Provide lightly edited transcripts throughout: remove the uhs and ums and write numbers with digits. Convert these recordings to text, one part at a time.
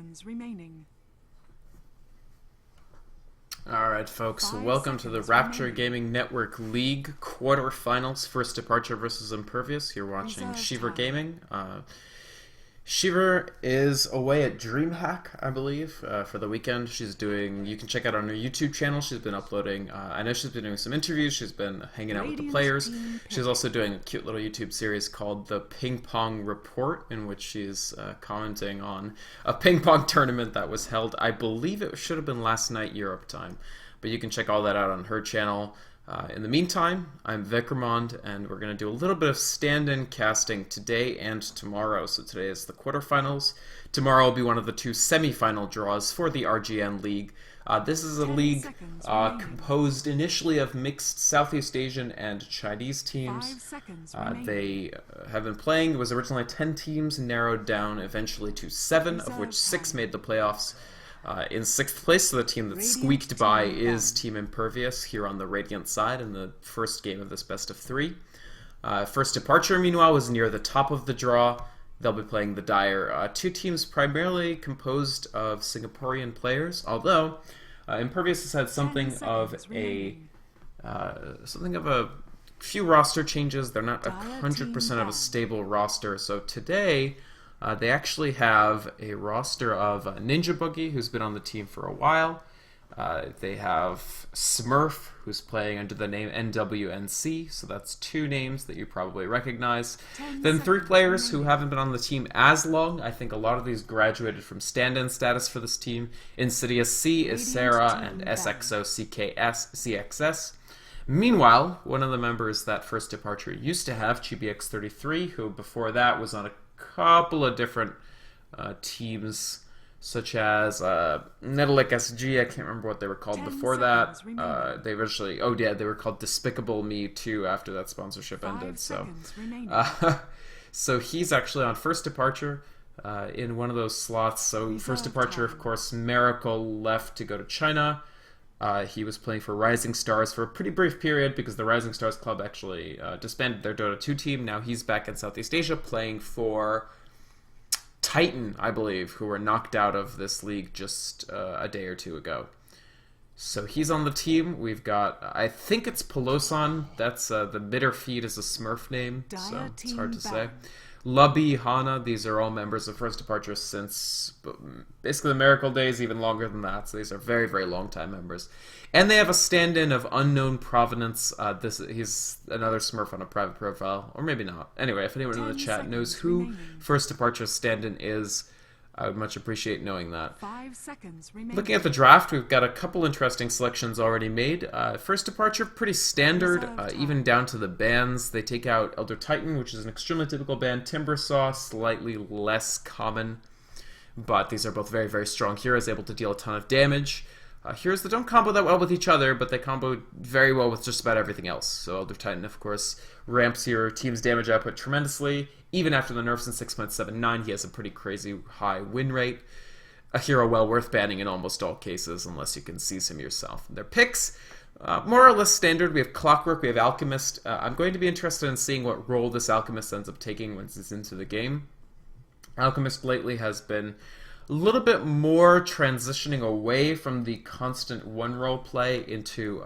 seconds remaining. Alright folks, 5 welcome to the seconds Rapture remaining. Gaming Network League quarterfinals, first departure versus Impervious. You're watching Reserve Shiver time. Gaming. Shiver is away at DreamHack, I believe, for the weekend. She's doing, you can check out on her YouTube channel, she's been uploading, I know she's been doing some interviews, she's been hanging out with the Radiant players. team She's pick. also doing a cute little YouTube series called The Ping Pong Report, in which she's commenting on a ping pong tournament that was held, I believe it should have been last night Europe time. But you can check all that out on her channel. In the meantime, I'm Vikramond, and we're going to do a little bit of stand-in casting today and tomorrow. So today is the quarterfinals. Tomorrow will be one of the two semi-final draws for the RGN League. This is a 10 league seconds remaining. composed initially of mixed Southeast Asian and Chinese 5 teams. seconds remaining. They have been playing. It was originally 10 teams, narrowed down eventually to 7, of which 6 made the playoffs. In 6th place, so the team that squeaked by is Team Impervious here on the Radiant side in the first game of this best of 3. First Departure, meanwhile, was near the top of the draw. They'll be playing the Dire. Two teams primarily composed of Singaporean players, although Impervious has had something of a few roster changes. They're not 100% of a stable roster, so today they actually have a roster of Ninja Boogie, who's been on the team for a while. They have Smurf, who's playing under the name NWNC, so that's 2 names that you probably recognize. Then 3 players who haven't been on the team as long. I think a lot of these graduated from stand-in status for this team. Insidious C is Sarah, and SXO CXS. Meanwhile, one of the members that First Departure used to have, ChibiX33, who before that was on a couple of different teams, such as Netalic SG. I can't remember what they were called before that. They eventually, they were called Despicable Me too after that sponsorship ended. So, so he's actually on First Departure in one of those slots. So First Departure, of course, Miracle left to go to China. He was playing for Rising Stars for a pretty brief period because the Rising Stars club actually disbanded their Dota 2 team. Now he's back in Southeast Asia playing for Titan, I believe, who were knocked out of this league just a day or 2 ago. So he's on the team. We've got, I think it's Peloson. That's the Bitter Feed is a Smurf name, so it's hard to say. Lubby, Hana, these are all members of First Departure since basically the Miracle days, even longer than that. So these are very, very long-time members. And they have a stand-in of unknown provenance. He's another Smurf on a private profile, or maybe not. Anyway, if anyone in the chat knows who First Departure's stand-in is, I would much appreciate knowing that. 5 seconds remaining. Looking at the draft, we've got a couple interesting selections already made. First Departure, pretty standard, even down to the bands. They take out Elder Titan, which is an extremely typical band. Timbersaw, slightly less common. But these are both very, very strong heroes, able to deal a ton of damage. Heroes that don't combo that well with each other, but they combo very well with just about everything else. So Elder Titan, of course, ramps your team's damage output tremendously. Even after the nerfs in 6.79, he has a pretty crazy high win rate. A hero well worth banning in almost all cases, unless you can seize him yourself. Their picks, more or less standard. We have Clockwork, we have Alchemist. I'm going to be interested in seeing what role this Alchemist ends up taking once it's into the game. Alchemist lately has been a little bit more transitioning away from the constant one-role play into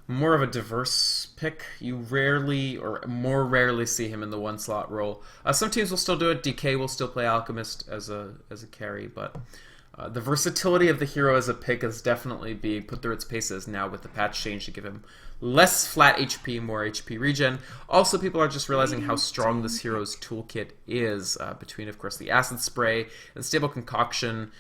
more of a diverse pick. You rarely, or more rarely, see him in the one-slot role. Some teams will still do it. DK will still play Alchemist as a carry, but the versatility of the hero as a pick is definitely being put through its paces now with the patch change to give him less flat HP, more HP regen. Also, people are just realizing how strong this hero's toolkit is between, of course, the Acid Spray and Stable Concoction.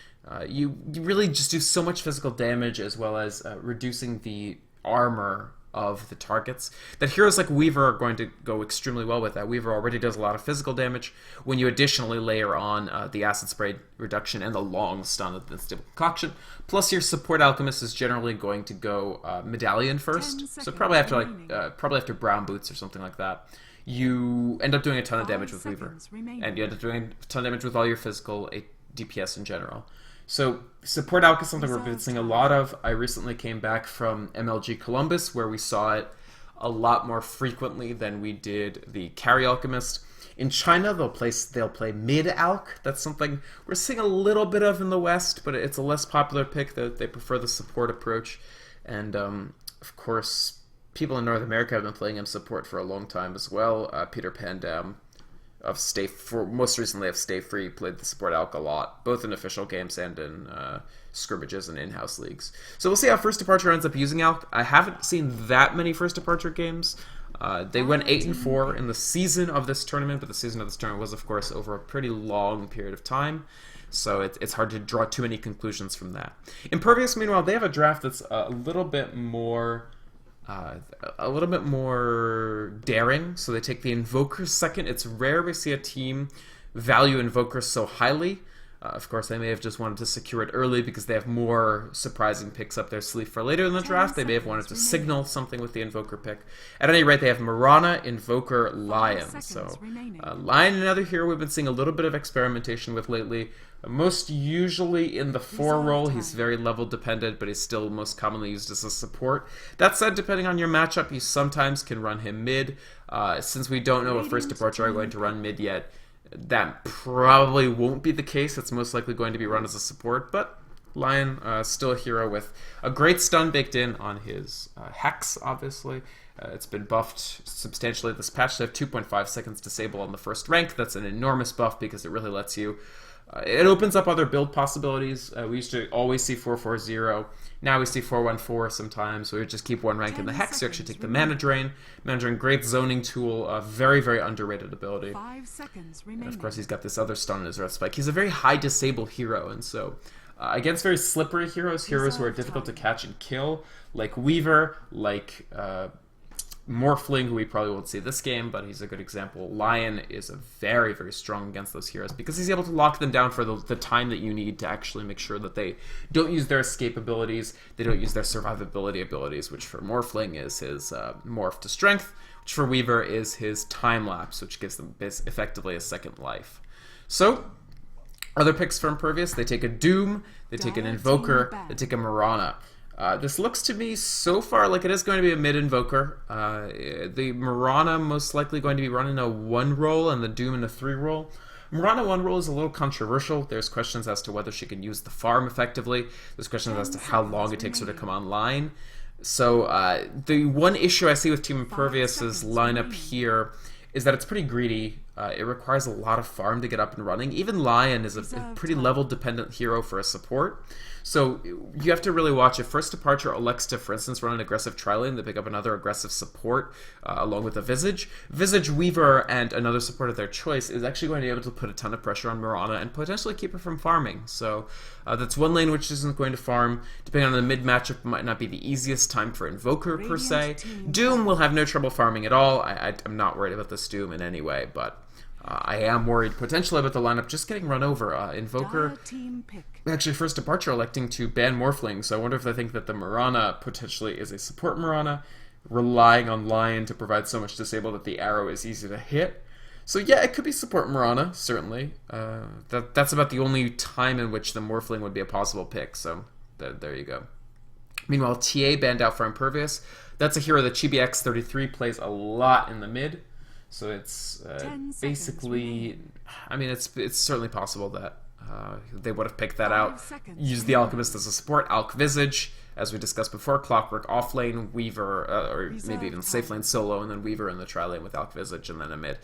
You really just do so much physical damage as well as reducing the armor of the targets that heroes like Weaver are going to go extremely well with. That Weaver already does a lot of physical damage. When you additionally layer on the Acid Spray reduction and the long stun of the Stable Concoction, plus your support Alchemist is generally going to go Medallion first, so probably after Brown Boots or something like that. You end up doing a ton of damage with Weaver, and you end up doing a ton of damage with all your physical DPS in general. So support alch is something we're been seeing a lot of. I recently came back from MLG Columbus, where we saw it a lot more frequently than we did the carry alchemist. In China, they'll play mid alk. That's something we're seeing a little bit of in the West, but it's a less popular pick. They prefer the support approach, and of course, people in North America have been playing him support for a long time as well. Peter Pandam of most recently of Stay Free played the support alk a lot, both in official games and in scrimmages and in-house leagues. So we'll see how First Departure ends up using alk. I haven't seen that many First Departure games. They went 8-4 in the season of this tournament, but the season of this tournament was, of course, over a pretty long period of time, so it's hard to draw too many conclusions from that. Impervious, meanwhile, they have a draft that's a little bit more daring, so they take the Invoker second. It's rare we see a team value Invokers so highly. Of course, they may have just wanted to secure it early because they have more surprising picks up their sleeve for later in the draft. They may have wanted to signal something with the Invoker pick. At any rate, they have Marana, Invoker, Lion. So, Lion, another hero we've been seeing a little bit of experimentation with lately. Most usually in the 4 role. He's very level dependent, but he's still most commonly used as a support. That said, depending on your matchup, you sometimes can run him mid. Since we don't know if First Departure are going to run mid yet, that probably won't be the case. It's most likely going to be run as a support, but Lion, still a hero with a great stun baked in on his Hex, obviously. It's been buffed substantially this patch. They have 2.5 seconds disable on the first rank. That's an enormous buff because it really lets you... it opens up other build possibilities. We used to always see 440. Now we see 414 sometimes. We would just keep one rank in the Hex. You actually take the Mana Drain. Mana Drain, great zoning tool. A very, very underrated ability. 5 seconds And remaining. of course, he's got this other stun in his Red Spike. He's a very high disable hero, and so against very slippery heroes who are difficult to catch and kill, like Weaver, like Morphling, who we probably won't see this game, but he's a good example. Lion is a very, very strong against those heroes because he's able to lock them down for the time that you need to actually make sure that they don't use their escape abilities, they don't use their survivability abilities, which for Morphling is his Morph to Strength, which for Weaver is his Time Lapse, which gives them effectively a second life. So, other picks for Impervious, they take a Doom, they take an Invoker, they take a Marana. This looks to me so far like it is going to be a mid-Invoker. The Marana most likely going to be running a 1 roll and the Doom in a 3 roll. Marana 1 roll is a little controversial. There's questions as to whether she can use the farm effectively. There's questions as to how long it takes her to come online. So the one issue I see with Team Impervious's lineup here is that it's pretty greedy. It requires a lot of farm to get up and running. Even Lion is a pretty level-dependent hero for a support. So you have to really watch if First Departure elects to, for instance, run an aggressive tri-lane, they pick up another aggressive support along with a Visage. Visage, Weaver, and another support of their choice is actually going to be able to put a ton of pressure on Marana and potentially keep her from farming. So that's one lane which isn't going to farm. Depending on the mid matchup, it might not be the easiest time for Invoker per se. Doom will have no trouble farming at all. I'm not worried about this Doom in any way, but... I am worried potentially about the lineup just getting run over. Invoker, actually First Departure electing to ban Morphling, so I wonder if they think that the Marana potentially is a support Marana, relying on Lion to provide so much disable that the arrow is easy to hit. So yeah, it could be support Marana, certainly. That's about the only time in which the Morphling would be a possible pick, so there you go. Meanwhile, TA banned out for Impervious. That's a hero that ChibiX33 plays a lot in the mid. So it's basically, I mean, it's certainly possible that they would have picked that out. Use the Alchemist as a support, Alch Visage, as we discussed before, Clockwork offlane, Weaver, or maybe even safe lane solo, and then Weaver in the tri-lane with Alch Visage, and then a mid.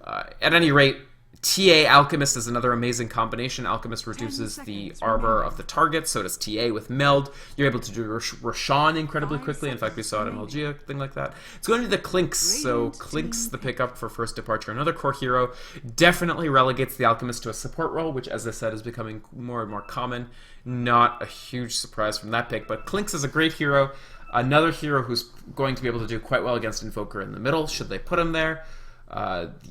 At any rate, TA Alchemist is another amazing combination. Alchemist reduces the armor of the target, so does TA with Meld. You're able to do Roshan incredibly quickly. In fact, we saw it in MLG, a thing like that. It's going to be the Clinks, so Clinks, the pickup for First Departure, another core hero, definitely relegates the Alchemist to a support role, which, as I said, is becoming more and more common. Not a huge surprise from that pick, but Clinks is a great hero. Another hero who's going to be able to do quite well against Invoker in the middle, should they put him there.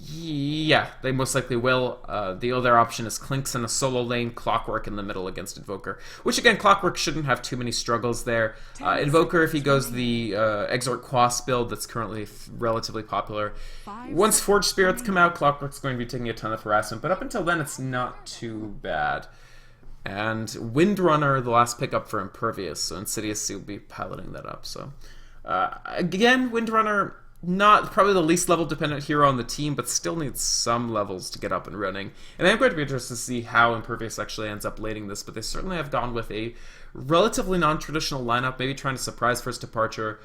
Yeah, they most likely will. The other option is Clinks in a solo lane, Clockwork in the middle against Invoker. Which, again, Clockwork shouldn't have too many struggles there. Invoker, if he goes the Exort Quas build that's currently relatively popular. Once Forge Spirits come out, Clockwork's going to be taking a ton of harassment, but up until then, it's not too bad. And Windrunner, the last pickup for Impervious, so Insidious will be piloting that up. So, again, Windrunner... not probably the least level dependent hero on the team, but still needs some levels to get up and running. And I'm going to be interested to see how Impervious actually ends up laning this, but they certainly have gone with a relatively non-traditional lineup, maybe trying to surprise first departure.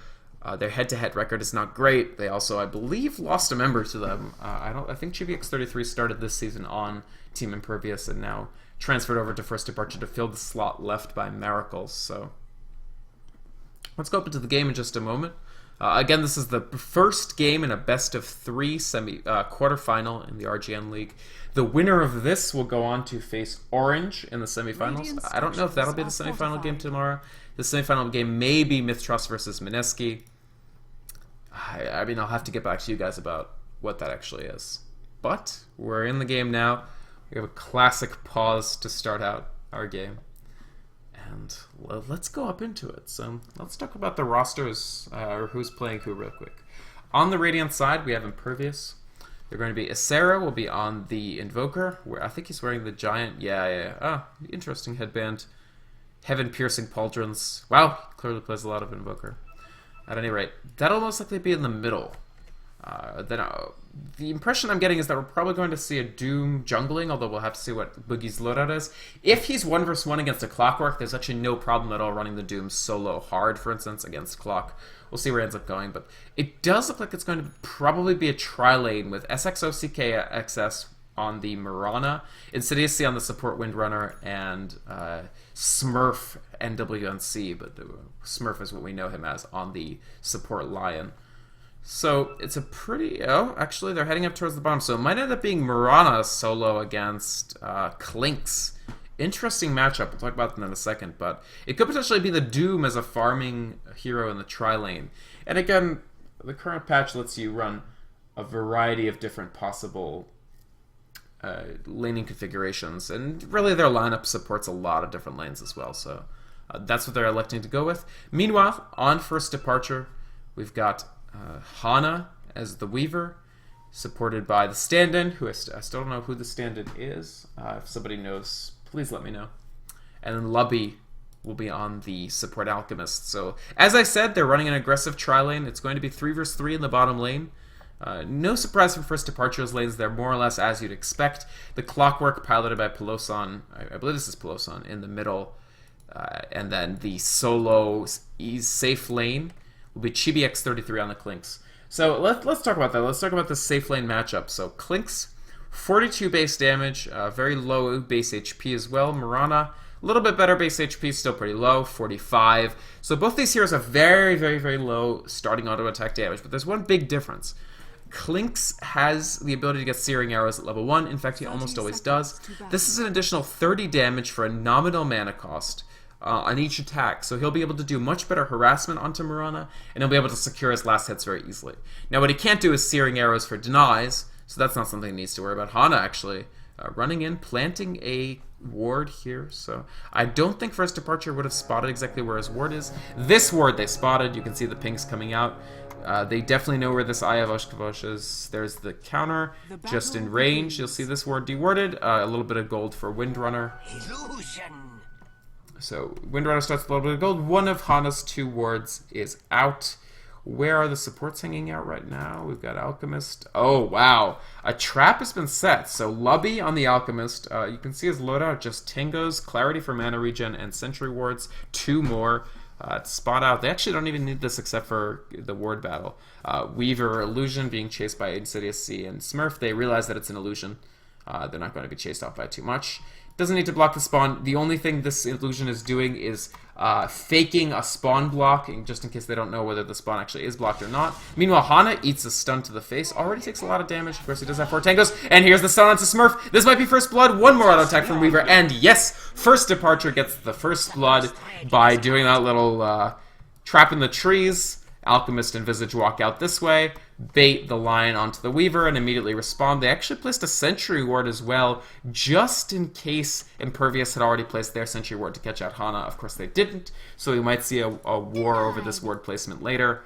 Their head-to-head record is not great. They also, I believe, lost a member to them. I think GVX33 started this season on Team Impervious and now transferred over to first departure to fill the slot left by Miracles. So let's go up into the game in just a moment. Again, this is the first game in a best-of-3 quarterfinal in the RGN League. The winner of this will go on to face Orange in the semifinals. I don't know if that'll be the semifinal game tomorrow. The semifinal game may be Mythtrust versus Mineski. I mean, I'll have to get back to you guys about what that actually is. But we're in the game now. We have a classic pause to start out our game. And let's go up into it. So let's talk about the rosters, or who's playing who real quick. On the Radiant side, we have Impervious. They're going to be Isera will be on the Invoker, where I think he's wearing the giant. Yeah. Oh, interesting headband. Heaven-piercing pauldrons. Wow, he clearly plays a lot of Invoker. At any rate, that'll most likely be in the middle. The impression I'm getting is that we're probably going to see a Doom jungling, although we'll have to see what Boogie's loadout is. If he's 1v1 against a Clockwork, there's actually no problem at all running the Doom solo hard, for instance, against Clock. We'll see where it ends up going, but it does look like it's going to probably be a tri-lane with SXOCKXS on the Mirana, Insidious C on the support Windrunner, and Smurf NWNC, but Smurf is what we know him as on the support Lion. So it's a pretty... Oh, actually, they're heading up towards the bottom. So it might end up being Mirana solo against Clinks. Interesting matchup. We'll talk about them in a second. But it could potentially be the Doom as a farming hero in the tri-lane. And again, the current patch lets you run a variety of different possible laning configurations. And really, their lineup supports a lot of different lanes as well. So that's what they're electing to go with. Meanwhile, on first departure, we've got... Hana as the Weaver, supported by the stand-in, who I still don't know who the stand-in is. If somebody knows, please let me know. And then Lubby will be on the support Alchemist. So, as I said, they're running an aggressive tri-lane. It's going to be 3 vs 3 in the bottom lane. No surprise from first departure's lanes. They're more or less as you'd expect. The Clockwork, piloted by Peloson, I believe this is Peloson, in the middle. And then the solo safe lane will be ChibiX33 on the Clinks. So let's talk about that. Let's talk about the safe lane matchup. So Clinks, 42 base damage, very low base HP as well. Mirana, a little bit better base HP, still pretty low, 45. So both these heroes have very, very, very low starting auto attack damage, but there's one big difference. Clinks has the ability to get Searing Arrows at level 1. In fact, he almost always does. This is an additional 30 damage for a nominal mana cost. On each attack, so he'll be able to do much better harassment onto Mirana, and he'll be able to secure his last hits very easily. Now, what he can't do is Searing Arrows for denies, so that's not something he needs to worry about. Hana, actually, running in, planting a ward here, so I don't think First Departure would have spotted exactly where his ward is. This ward they spotted, you can see the pings coming out. They definitely know where this Eye of Oshkosh is. There's the counter, just in range. You'll see this ward dewarded, a little bit of gold for Windrunner. Illusion. So, Windrunner starts with a little bit of gold. One of Hana's 2 wards is out. Where are the supports hanging out right now? We've got Alchemist. Oh, wow. A trap has been set. So, Lubby on the Alchemist. You can see his loadout, just Tingos, Clarity for mana regen, and Sentry wards. 2 more. Spot out. They actually don't even need this except for the ward battle. Weaver, Illusion, being chased by Insidious C and Smurf. They realize that it's an illusion. They're not going to be chased off by too much. Doesn't need to block the spawn. The only thing this illusion is doing is faking a spawn block, just in case they don't know whether the spawn actually is blocked or not. Meanwhile, Hana eats a stun to the face. Already takes a lot of damage. Of course, he does have 4 tangos. And here's the stun onto Smurf. This might be first blood. One more auto attack from Weaver. And yes, first departure gets the first blood by doing that little trap in the trees. Alchemist and Visage walk out this way, bait the Lion onto the Weaver, and immediately respond. They actually placed a Sentry Ward as well, just in case Impervious had already placed their Sentry Ward to catch out Hana. Of course, they didn't, so we might see a war over this ward placement later.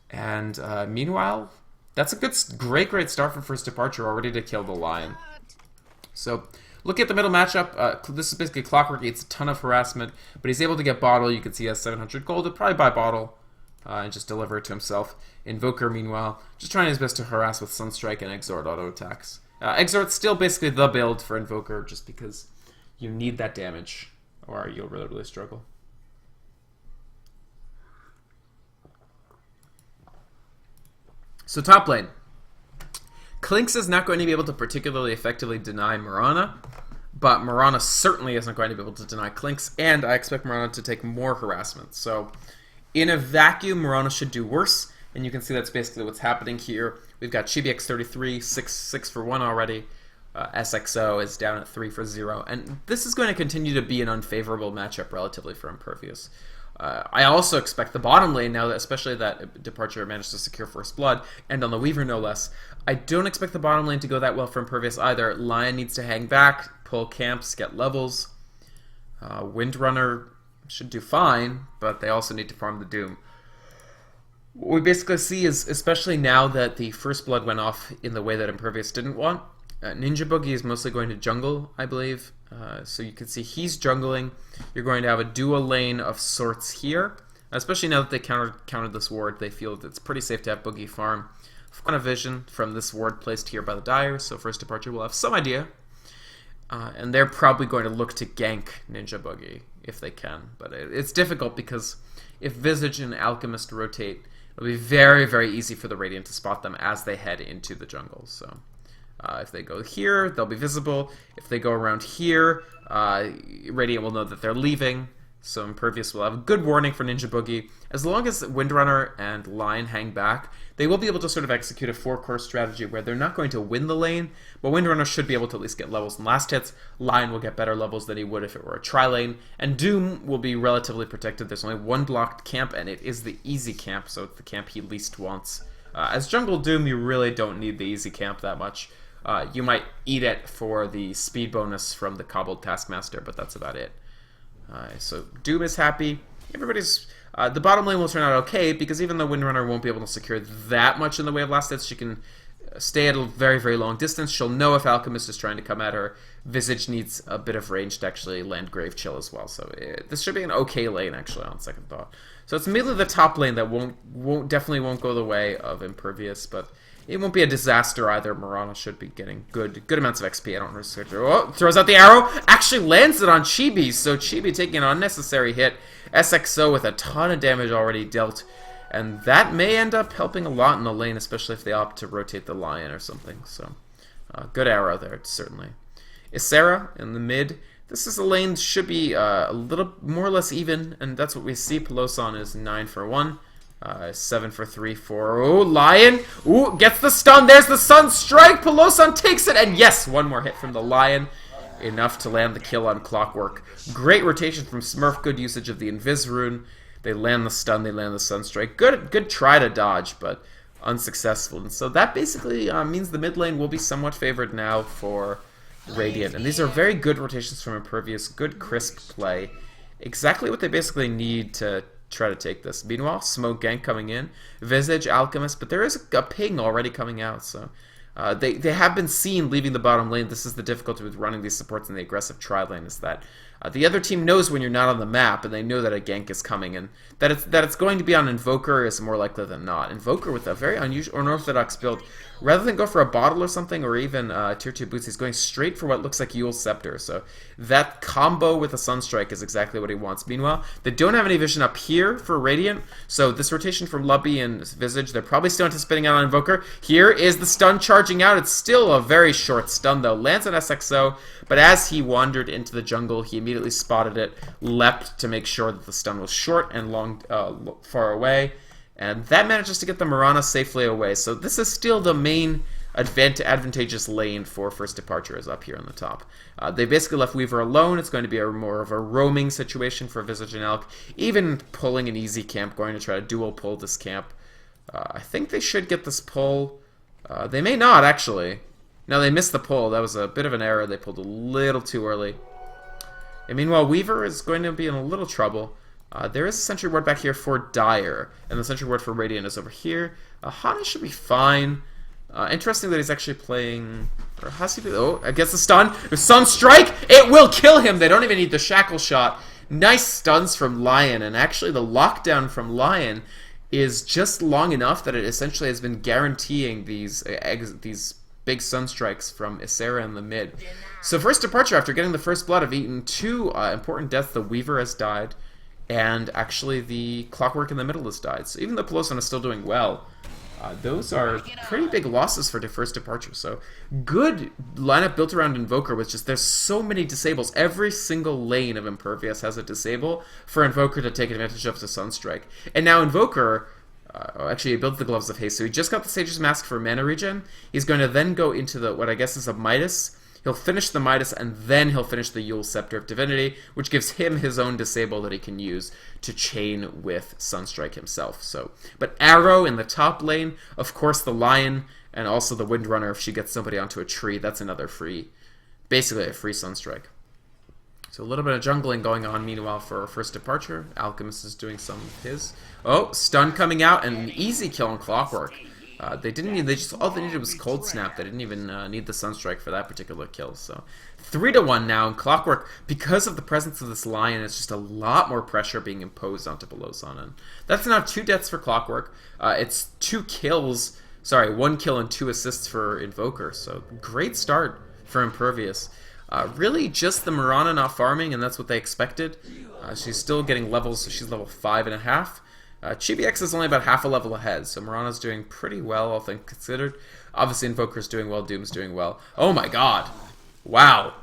And meanwhile, that's a great start for First Departure, already to kill the Lion. So, look at the middle matchup. This is basically Clockwork. Eats a ton of harassment, but he's able to get Bottle. You can see he has 700 gold. He'll probably buy Bottle. and just deliver it to himself. Invoker, meanwhile, just trying his best to harass with Sunstrike and Exort auto attacks. Exort's still basically the build for Invoker, just because you need that damage, or you'll really, really struggle. So top lane. Klinx is not going to be able to particularly effectively deny Mirana, but Mirana certainly isn't going to be able to deny Klinx, and I expect Mirana to take more harassment. So in a vacuum, Mirana should do worse, and you can see that's basically what's happening here. We've got Chibi X33, 6 for 1 already. SXO is down at 3 for 0, and this is going to continue to be an unfavorable matchup relatively for Impervious. I also expect the bottom lane, now that especially that Departure managed to secure First Blood, and on the Weaver no less, I don't expect the bottom lane to go that well for Impervious either. Lion needs to hang back, pull camps, get levels. Windrunner should do fine, but they also need to farm the Doom. What we basically see is, especially now that the First Blood went off in the way that Impervious didn't want, Ninja Boogie is mostly going to jungle, I believe. So you can see he's jungling. You're going to have a dual lane of sorts here. Especially now that they countered this ward, they feel that it's pretty safe to have Boogie farm. Kind of vision from this ward placed here by the Dire, so First Departure will have some idea. And they're probably going to look to gank Ninja Boogie if they can. But it's difficult because if Visage and Alchemist rotate, it'll be very, very easy for the Radiant to spot them as they head into the jungle. So if they go here, they'll be visible. If they go around here, Radiant will know that they're leaving. So Impervious will have a good warning for Ninja Boogie. As long as Windrunner and Lion hang back, they will be able to sort of execute a 4-course strategy where they're not going to win the lane, but Windrunner should be able to at least get levels in last hits. Lion will get better levels than he would if it were a tri-lane, and Doom will be relatively protected. There's only one blocked camp, and it is the easy camp, so it's the camp he least wants. As Jungle Doom, you really don't need the easy camp that much. You might eat it for the speed bonus from the Cobbled Taskmaster, but that's about it. So Doom is happy. Everybody's... the bottom lane will turn out okay, because even though Windrunner won't be able to secure that much in the way of last hits, she can stay at a very, very long distance. She'll know if Alchemist is trying to come at her. Visage needs a bit of range to actually land Grave Chill as well. So this should be an okay lane, actually, on second thought. So it's mainly the top lane that definitely won't go the way of Impervious, but it won't be a disaster either. Mirana should be getting good amounts of XP. I don't risk it. Oh, throws out the arrow. Actually lands it on Chibi. So Chibi taking an unnecessary hit. SXO with a ton of damage already dealt. And that may end up helping a lot in the lane, especially if they opt to rotate the Lion or something. So good arrow there, certainly. Ysera in the mid. This is a lane that should be a little more or less even. And that's what we see. Peloson is 9 for 1. 7 for 3 for... Oh, Lion! Ooh, gets the stun. There's the Sunstrike. Peloson takes it. And yes, one more hit from the Lion. Enough to land the kill on Clockwork. Great rotation from Smurf. Good usage of the Invis rune. They land the stun. They land the Sunstrike. Good try to dodge, but unsuccessful. And so that basically means the mid lane will be somewhat favored now for Radiant. And these are very good rotations from Impervious. Good crisp play. Exactly what they basically need to try to take this. Meanwhile, Smoke Gank coming in, Visage, Alchemist, but there is a ping already coming out, so they have been seen leaving the bottom lane. This is the difficulty with running these supports in the aggressive tri-lane, is that the other team knows when you're not on the map, and they know that a gank is coming, and that it's going to be on Invoker is more likely than not. Invoker with a very unusual, unorthodox build, rather than go for a bottle or something, or even tier 2 boots, he's going straight for what looks like Yule's Scepter. So that combo with a Sunstrike is exactly what he wants. Meanwhile, they don't have any vision up here for Radiant, so this rotation from Lubby and Visage, they're probably still anticipating out on Invoker. Here is the stun charging out. It's still a very short stun, though. Lands on SXO, but as he wandered into the jungle, he immediately spotted it, leapt to make sure that the stun was short and long, far away. And that manages to get the Mirana safely away. So this is still the main advantageous lane for First Departure is up here on the top. They basically left Weaver alone. It's going to be more of a roaming situation for Visage and Elk. Even pulling an easy camp, going to try to dual pull this camp. I think they should get this pull. They may not, actually. No, they missed the pull. That was a bit of an error. They pulled a little too early. And meanwhile, Weaver is going to be in a little trouble. There is a Sentry Ward back here for Dire, and the Sentry Ward for Radiant is over here. Hana should be fine. Interesting that he's actually playing... Or how's he... Oh, I guess the stun. The Sunstrike! It will kill him! They don't even need the Shackle Shot. Nice stuns from Lion, and actually the lockdown from Lion is just long enough that it essentially has been guaranteeing these big Sunstrikes from Ysera in the mid. So first departure, after getting the first blood, have eaten two important deaths. The Weaver has died, and actually the Clockwork in the middle has died. So even though Peloson is still doing well, those are pretty big losses for the first departure. So good lineup built around Invoker with just, there's so many disables. Every single lane of Impervious has a disable for Invoker to take advantage of the Sunstrike. And now Invoker, actually he built the Gloves of Haste, so he just got the Sage's Mask for mana regen. He's going to then go into the, what I guess is a Midas. He'll finish the Midas, and then he'll finish the Yule Scepter of Divinity, which gives him his own disable that he can use to chain with Sunstrike himself. So, but Arrow in the top lane, of course the Lion, and also the Windrunner if she gets somebody onto a tree. That's another free, basically a free Sunstrike. So a little bit of jungling going on meanwhile for our first departure. Alchemist is doing some of his. Oh, stun coming out, and an easy kill on Clockwork. They didn't need, all they needed was Cold Snap. They didn't even need the Sunstrike for that particular kill. So 3-1 now, and Clockwork, because of the presence of this Lion, it's just a lot more pressure being imposed onto Peloson. And that's now 2 deaths for Clockwork. It's 2 kills, sorry, 1 kill and 2 assists for Invoker. So great start for Impervious. Really just the Mirana not farming, and that's what they expected. She's still getting levels, so she's level 5.5. Chibi-X is only about half a level ahead, so Mirana's doing pretty well, all things considered. Obviously, Invoker's doing well, Doom's doing well. Oh my god! Wow!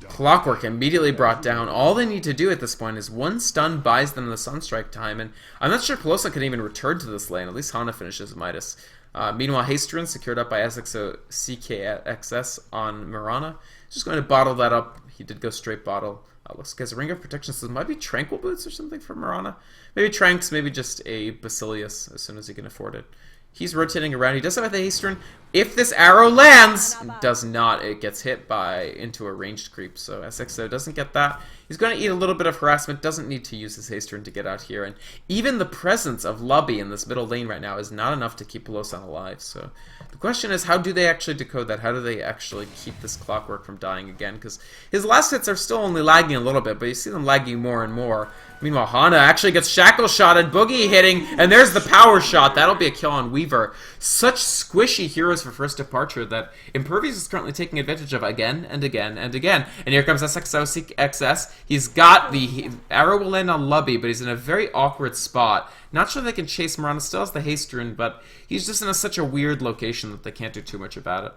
Clockwork immediately brought down. All they need to do at this point is 1 stun buys them the Sunstrike time, and I'm not sure Pelosa can even return to this lane. At least Hana finishes Midas. Meanwhile, Hasterin secured up by SXO CKXS on Mirana. Just going to bottle that up. He did go straight bottle. Looks like he has a Ring of Protection, so it might be Tranquil Boots or something for Mirana. Maybe Tranks, maybe just a Basilius as soon as he can afford it. He's rotating around. He does have a Hasterin. If this arrow lands, does not. It gets hit into a ranged creep, so SXO doesn't get that. He's going to eat a little bit of harassment, doesn't need to use his Hasterin to get out here, and even the presence of Lobby in this middle lane right now is not enough to keep Peloson alive, so the question is, how do they actually decode that? How do they actually keep this Clockwork from dying again? Because his last hits are still only lagging a little bit, but you see them lagging more and more. Meanwhile, Hana actually gets shackle shotted, Boogie hitting, and there's the power shot. That'll be a kill on Weaver. Such squishy heroes for first departure that Impervious is currently taking advantage of again and again and again. And here comes SXO He's got the arrow will land on Lubby, but he's in a very awkward spot. Not sure they can chase Mirana. Still has the Hasterin, but he's just in such a weird location that they can't do too much about it.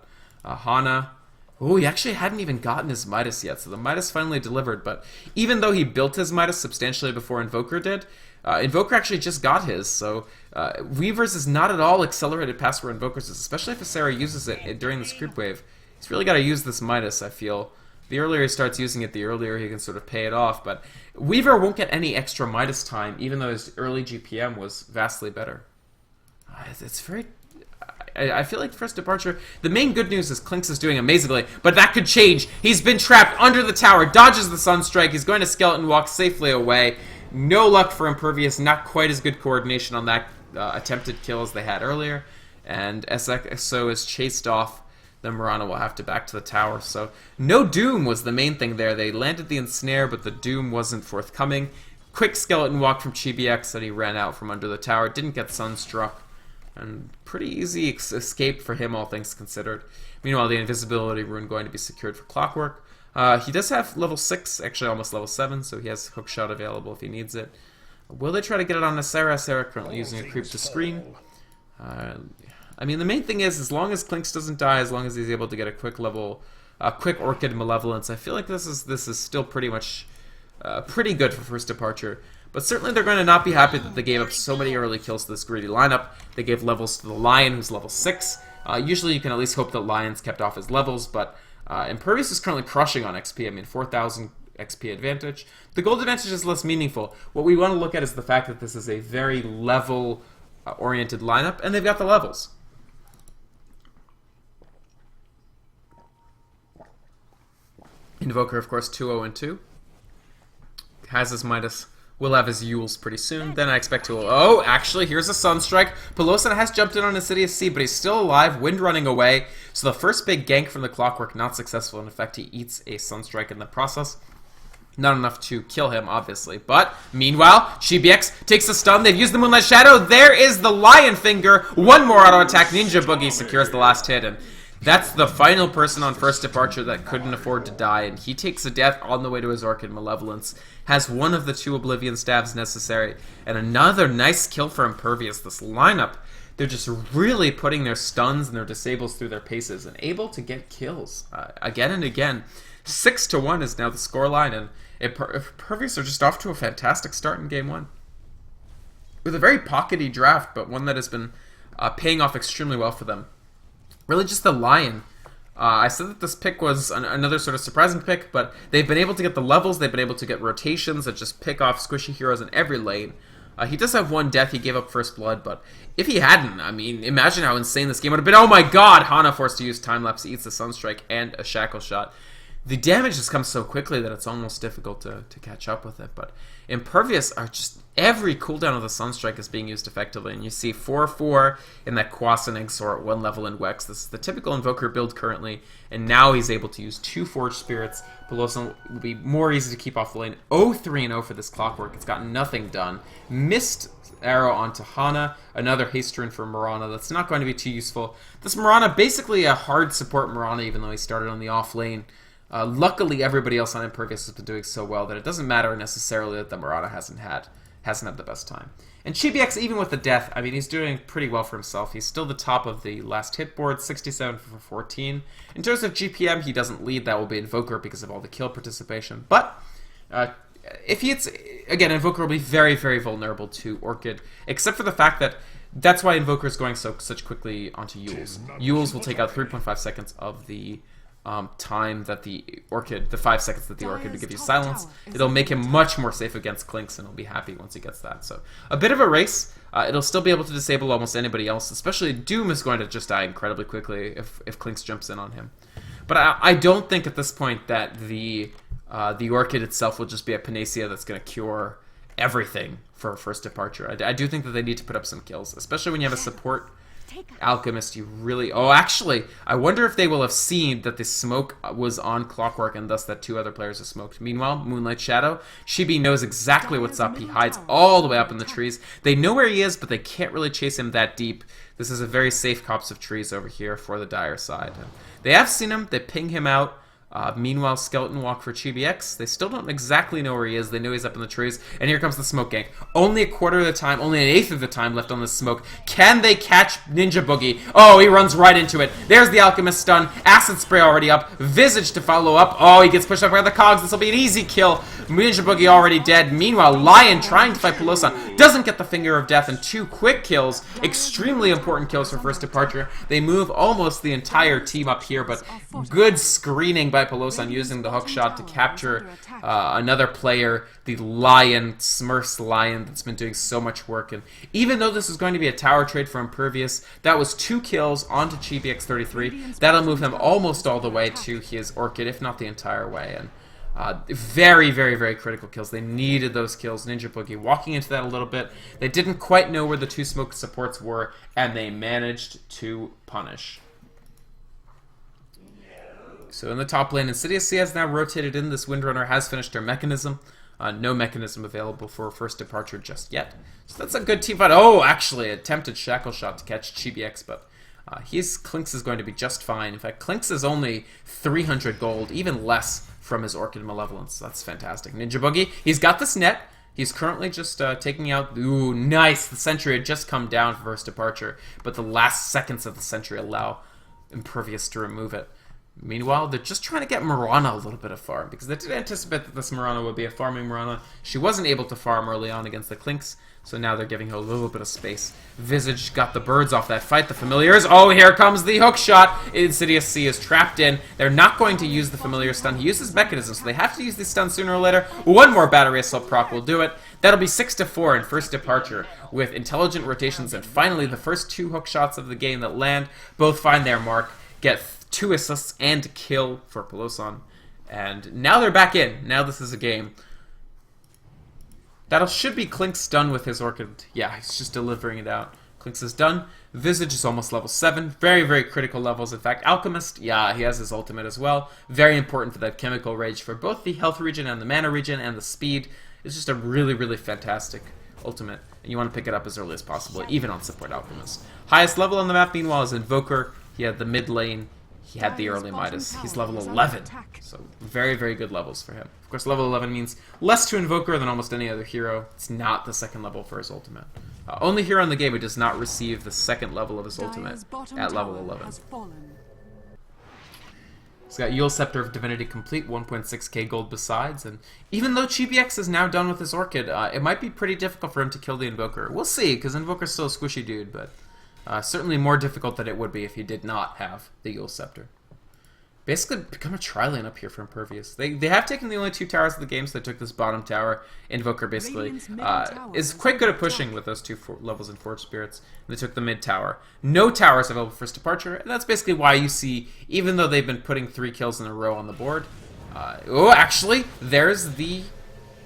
Hana. Oh, he actually hadn't even gotten his Midas yet, so the Midas finally delivered, but even though he built his Midas substantially before Invoker did, Invoker actually just got his, so Weaver's is not at all accelerated past where Invoker's is, especially if Ysera uses it during this creep wave. He's really got to use this Midas, I feel. The earlier he starts using it, the earlier he can sort of pay it off, but Weaver won't get any extra Midas time, even though his early GPM was vastly better. It's very... I feel like first departure, the main good news is Clinks is doing amazingly, but that could change. He's been trapped under the tower, dodges the Sunstrike, he's going to Skeleton Walk safely away. No luck for Impervious, not quite as good coordination on that attempted kill as they had earlier. And SXO is chased off. Then Mirana will have to back to the tower. So no Doom was the main thing there. They landed the Ensnare, but the Doom wasn't forthcoming. Quick Skeleton Walk from Chibi-X that he ran out from under the tower. Didn't get Sunstruck. And pretty easy escape for him, all things considered. Meanwhile, the Invisibility Rune going to be secured for Clockwork. He does have level 6, actually almost level 7, so he has Hookshot available if he needs it. Will they try to get it on Ysera? Ysera currently using a creep to screen. I mean, the main thing is, as long as Clinks doesn't die, as long as he's able to get a quick Orchid Malevolence, I feel like this is still pretty much pretty good for first departure. But certainly they're going to not be happy that they gave up so many early kills to this greedy lineup. They gave levels to the Lion, who's level 6. Usually you can at least hope that Lion's kept off his levels, but Impervious is currently crushing on XP. I mean, 4,000 XP advantage. The gold advantage is less meaningful. What we want to look at is the fact that this is a very level-oriented lineup, and they've got the levels. Invoker, of course, 2-0-2. Has his Midas. Will have his Yules pretty soon. Then I expect to... Oh, actually, here's a Sunstrike. Peloson has jumped in on Insidious Sea, but he's still alive. Wind running away. So the first big gank from the Clockwork, not successful. In effect, he eats a Sunstrike in the process. Not enough to kill him, obviously. But, meanwhile, ChibiX takes a stun. They've used the Moonlight Shadow. There is the Lion Finger. One more auto attack. Ninja Boogie secures the last hit. And that's the final person on first departure that couldn't afford to die. And he takes a death on the way to his Orchid Malevolence. Has one of the 2 Oblivion Stabs necessary. And another nice kill for Impervious. This lineup, they're just really putting their stuns and their disables through their paces. And able to get kills again and again. 6-1 is now the scoreline. And Impervious are just off to a fantastic start in Game 1. With a very pockety draft, but one that has been paying off extremely well for them. Really just the Lion. I said that this pick was another sort of surprising pick, but they've been able to get the levels, they've been able to get rotations that just pick off squishy heroes in every lane. He does have 1 death, he gave up First Blood, but if he hadn't, I mean, imagine how insane this game would have been. Oh my god! Hana forced to use Time-Lapse, eats a Sunstrike and a Shackle Shot. The damage has come so quickly that it's almost difficult to catch up with it, but Impervious are just... Every cooldown of the Sunstrike is being used effectively, and you see 4-4 in that Quasin Exor at 1 level in Wex. This is the typical Invoker build currently, and now he's able to use 2 Forged Spirits. Pelosi will be more easy to keep off the lane. 0-3-0 for this Clockwork. It's got nothing done. Missed arrow onto Hana, another haste rune for Mirana. That's not going to be too useful. This Mirana, basically a hard support Mirana, even though he started on the off lane. Luckily, everybody else on Impervious has been doing so well that it doesn't matter necessarily that the Mirana hasn't had the best time. And ChibiX, even with the death, I mean, he's doing pretty well for himself. He's still the top of the last hit board, 67 for 14. In terms of GPM, he doesn't lead. That will be Invoker because of all the kill participation. But if he hits, again, Invoker will be very, very vulnerable to Orchid, except for the fact that that's why Invoker is going such quickly onto Yules. Yules will take out 3.5 seconds of the time that the 5 seconds that the Orchid would give you silence. It'll make him much more safe against Clinks, and he'll be happy once he gets that. So, a bit of a race. It'll still be able to disable almost anybody else, especially Doom is going to just die incredibly quickly if Clinks jumps in on him. But I don't think at this point that the Orchid itself will just be a panacea that's going to cure everything for first departure. I do think that they need to put up some kills, especially when you have a support Alchemist. You really... Oh, actually, I wonder if they will have seen that the smoke was on Clockwork and thus that 2 other players are smoked. Meanwhile, Moonlight Shadow, Chibi knows exactly what's up. He hides all the way up in the trees. They know where he is, but they can't really chase him that deep. This is a very safe copse of trees over here for the Dire side. They have seen him. They ping him out. Meanwhile, Skeleton Walk for ChibiX. They still don't exactly know where he is. They know he's up in the trees. And here comes the smoke gank. Only a quarter of the time, only an eighth of the time left on the smoke. Can they catch Ninja Boogie? Oh, he runs right into it. There's the Alchemist stun. Acid Spray already up. Visage to follow up. Oh, he gets pushed up by the cogs. This will be an easy kill. Ninja Boogie already dead. Meanwhile, Lion trying to fight Pelosi doesn't get the Finger of Death, and 2 quick kills. Extremely important kills for first departure. They move almost the entire team up here, but good screening by Pelosi using the hook shot to capture another player, the Lion, Smurfs Lion, that's been doing so much work. And even though this is going to be a tower trade for Impervious, that was 2 kills onto ChibiX33. That'll move him almost all the way to his Orchid, if not the entire way. And very, very, very critical kills. They needed those kills. Ninja Boogie walking into that a little bit. They didn't quite know where the 2 smoke supports were, and they managed to punish. So in the top lane, Insidious C has now rotated in. This Windrunner has finished her mechanism. No mechanism available for first departure just yet. So that's a good team fight. Oh, actually, attempted Shackle Shot to catch ChibiX, but Clinks is going to be just fine. In fact, Clinks is only 300 gold, even less from his Orchid Malevolence. That's fantastic. Ninja Boogie, he's got this net. He's currently just taking out... Ooh, nice! The Sentry had just come down for first departure, but the last seconds of the Sentry allow Impervious to remove it. Meanwhile, they're just trying to get Mirana a little bit of farm, because they did anticipate that this Mirana would be a farming Mirana. She wasn't able to farm early on against the Clinks, so now they're giving her a little bit of space. Visage got the birds off that fight. The Familiars, oh, here comes the hook shot. Insidious C is trapped in. They're not going to use the Familiar stun. He uses Mechanism, so they have to use the stun sooner or later. One more Battery Assault proc will do it. That'll be 6-4 in first departure with intelligent rotations, and finally the first 2 hook shots of the game that land both find their mark, get 2 assists and kill for Pelosi. And now they're back in. Now this is a game. That should be Clinks done with his Orchid. Yeah, he's just delivering it out. Clinks is done. Visage is almost level 7. Very, very critical levels. In fact, Alchemist, yeah, he has his ultimate as well. Very important for that chemical rage for both the health regen and the mana regen and the speed. It's just a really, really fantastic ultimate. And you want to pick it up as early as possible, even on support Alchemist. Highest level on the map, meanwhile, is Invoker. He had the mid lane. He had the early Midas. He's level 11. So very, very good levels for him. Of course, level 11 means less to Invoker than almost any other hero. It's not the second level for his ultimate. Only hero in the game who does not receive the second level of his ultimate at level 11. He's got Yule Scepter of Divinity complete, 1.6k gold besides, and even though ChibiX is now done with his Orchid, it might be pretty difficult for him to kill the Invoker. We'll see, because Invoker's still a squishy dude, but certainly more difficult than it would be if he did not have the Yule Scepter. Basically, become a tri-lane up here for Impervious. They have taken the only 2 towers of the game, so they took this bottom tower. Invoker basically is quite good at pushing with those 2 levels in Forge Spirits. They took the mid tower. No towers available for first departure, and that's basically why you see, even though they've been putting 3 kills in a row on the board, oh, actually, there's the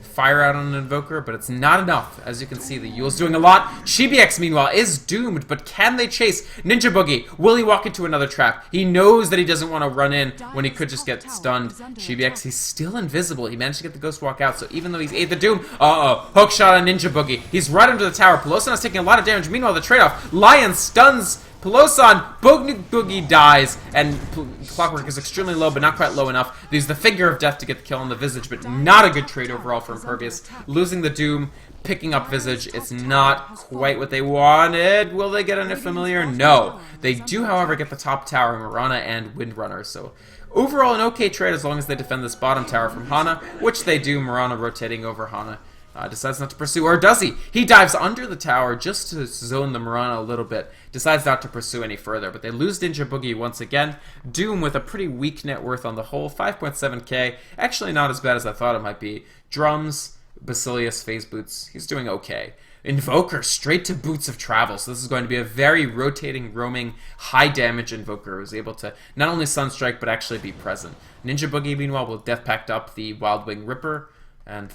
fire out on an Invoker, but it's not enough. As you can see, the Yule's doing a lot. ChibiX, meanwhile, is doomed, but can they chase? Ninja Boogie, will he walk into another trap? He knows that he doesn't want to run in when he could just get stunned. ChibiX, he's still invisible. He managed to get the Ghost Walk out, so even though he's ate the Doom, hook shot on Ninja Boogie. He's right under the tower. Pelosan is taking a lot of damage. Meanwhile, the trade-off, Lion stuns Pelosan, Boogie dies, and Clockwork is extremely low, but not quite low enough. They use the Finger of Death to get the kill on the Visage, but not a good trade overall for Impervious. Losing the Doom, picking up Visage, it's not quite what they wanted. Will they get a familiar? No. They do, however, get the top tower, Mirana and Windrunner, so overall an okay trade as long as they defend this bottom tower from Hana, which they do. Mirana rotating over Hana. Decides not to pursue, or does he? He dives under the tower just to zone the Mirana a little bit. Decides not to pursue any further, but they lose Ninja Boogie once again. Doom with a pretty weak net worth on the whole, 5.7k. Actually not as bad as I thought it might be. Drums, Basilius, Phase Boots, he's doing okay. Invoker straight to Boots of Travel, so this is going to be a very rotating, roaming, high damage Invoker who's able to not only Sunstrike but actually be present. Ninja Boogie, meanwhile, will Death Pact up the Wild Wing Ripper, and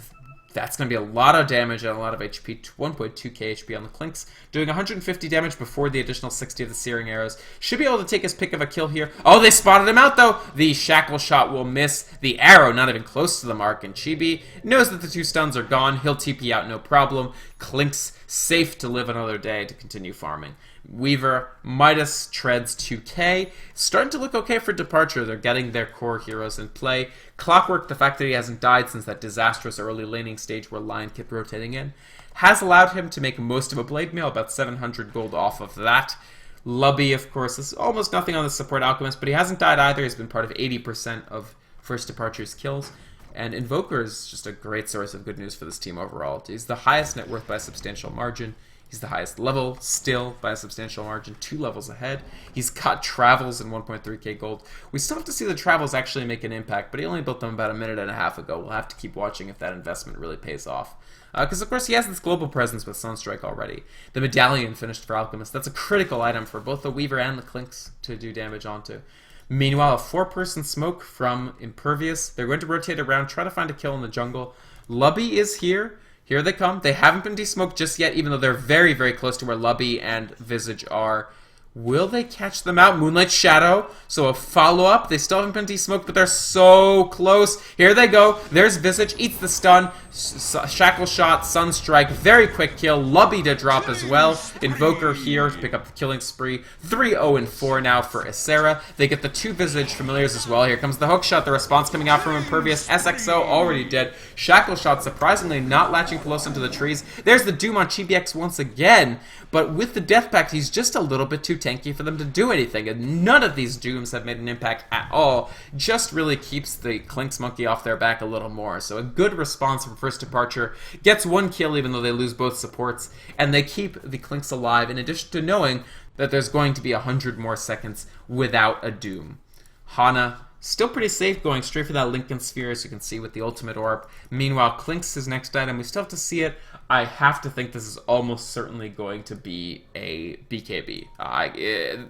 that's going to be a lot of damage and a lot of HP, 1.2k HP on the Clinks, doing 150 damage before the additional 60 of the Searing Arrows. Should be able to take his pick of a kill here. Oh, they spotted him out, though! The Shackle Shot will miss the arrow, not even close to the mark, and Chibi knows that the 2 stuns are gone. He'll TP out, no problem. Clinks safe to live another day to continue farming. Weaver, Midas treads 2k. Starting to look okay for Departure. They're getting their core heroes in play. Clockwork, the fact that he hasn't died since that disastrous early laning stage where Lion kept rotating in, has allowed him to make most of a Blade Mail, about 700 gold off of that. Lubby, of course, is almost nothing on the support Alchemist, but he hasn't died either. He's been part of 80% of First Departure's kills. And Invoker is just a great source of good news for this team overall. He's the highest net worth by a substantial margin. He's the highest level, still, by a substantial margin, 2 levels ahead. He's got Travels and 1.3k gold. We still have to see the Travels actually make an impact, but he only built them about a minute and a half ago. We'll have to keep watching if that investment really pays off. Because, of course, he has this global presence with Sunstrike already. The Medallion finished for Alchemist. That's a critical item for both the Weaver and the Clinks to do damage onto. Meanwhile, a 4-person smoke from Impervious. They're going to rotate around, try to find a kill in the jungle. Lubby is here. Here they come. They haven't been desmoked just yet, even though they're very, very close to where Lubby and Visage are. Will they catch them out? Moonlight Shadow. So a follow-up. They still haven't been desmoked, but they're so close. Here they go. There's Visage. Eats the stun. Shackle Shot. Sunstrike. Very quick kill. Lubby to drop as well. Invoker here to pick up the killing spree. 3-0-4 now for Isera. They get the 2 Visage familiars as well. Here comes the hook shot. The response coming out from Impervious. SXO already dead. Shackle Shot surprisingly not latching close into the trees. There's the Doom on ChibiX once again. But with the Death Pact, he's just a little bit too tanky for them to do anything, and none of these Dooms have made an impact at all. Just really keeps the Clinks monkey off their back a little more. So a good response from First Departure. Gets 1 kill even though they lose both supports, and they keep the Clinks alive in addition to knowing that there's going to be 100 more seconds without a Doom. Hana, still pretty safe, going straight for that Lincoln Sphere, as you can see with the Ultimate Orb. Meanwhile, Clinks, his next item, we still have to see it. I have to think this is almost certainly going to be a BKB.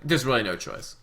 There's really no choice.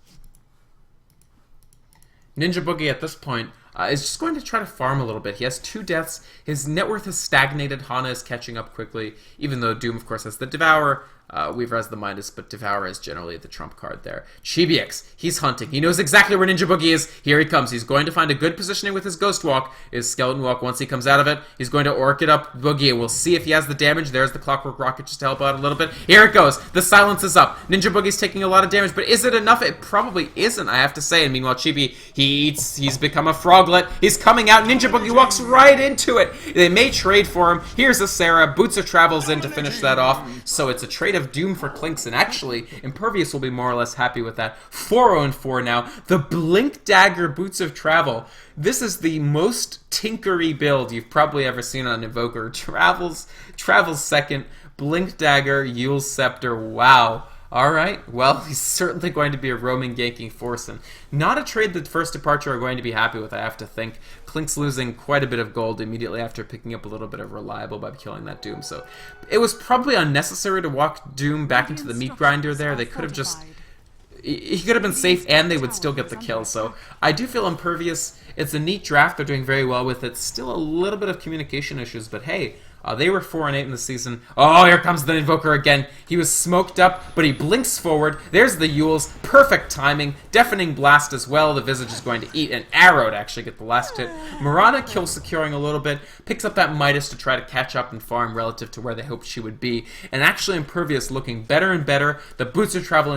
Ninja Boogie at this point is just going to try to farm a little bit. He has 2 deaths. His net worth has stagnated. Hana is catching up quickly, even though Doom, of course, has the Devour. Weaver has the Midas, but Devour is generally the trump card there. Chibiux, he's hunting. He knows exactly where Ninja Boogie is. Here he comes. He's going to find a good positioning with his Ghost Walk, his Skeleton Walk. Once he comes out of it, he's going to Orc it up Boogie. We'll see if he has the damage. There's the Clockwork Rocket just to help out a little bit. Here it goes. The silence is up. Ninja Boogie's taking a lot of damage, but is it enough? It probably isn't, I have to say. And meanwhile, Chibi, he's become a froglet. He's coming out. Ninja Boogie walks right into it. They may trade for him. Here's a Sarah. Boots of Travels in to finish that off. So it's a trade of doom for Clinks, and actually, Impervious will be more or less happy with that. 4-0-4 now. The Blink Dagger Boots of Travel. This is the most tinkery build you've probably ever seen on Invoker. Travels second. Blink Dagger, Yule's Scepter. Wow. Alright, well, he's certainly going to be a roaming ganking force, and not a trade that First Departure are going to be happy with, I have to think. Clink's losing quite a bit of gold immediately after picking up a little bit of Reliable by killing that Doom, so it was probably unnecessary to walk Doom back into the meat grinder there. They could have just... He could have been safe, and they would still get the kill, so I do feel Impervious, it's a neat draft, they're doing very well with it. Still a little bit of communication issues, but hey... they were 4-8 in the season. Oh, here comes the Invoker again. He was smoked up, but he blinks forward. There's the Yules. Perfect timing. Deafening Blast as well. The Visage is going to eat an arrow to actually get the last hit. Mirana kill securing a little bit. Picks up that Midas to try to catch up and farm relative to where they hoped she would be. And actually Impervious looking better and better. The Boots of Travel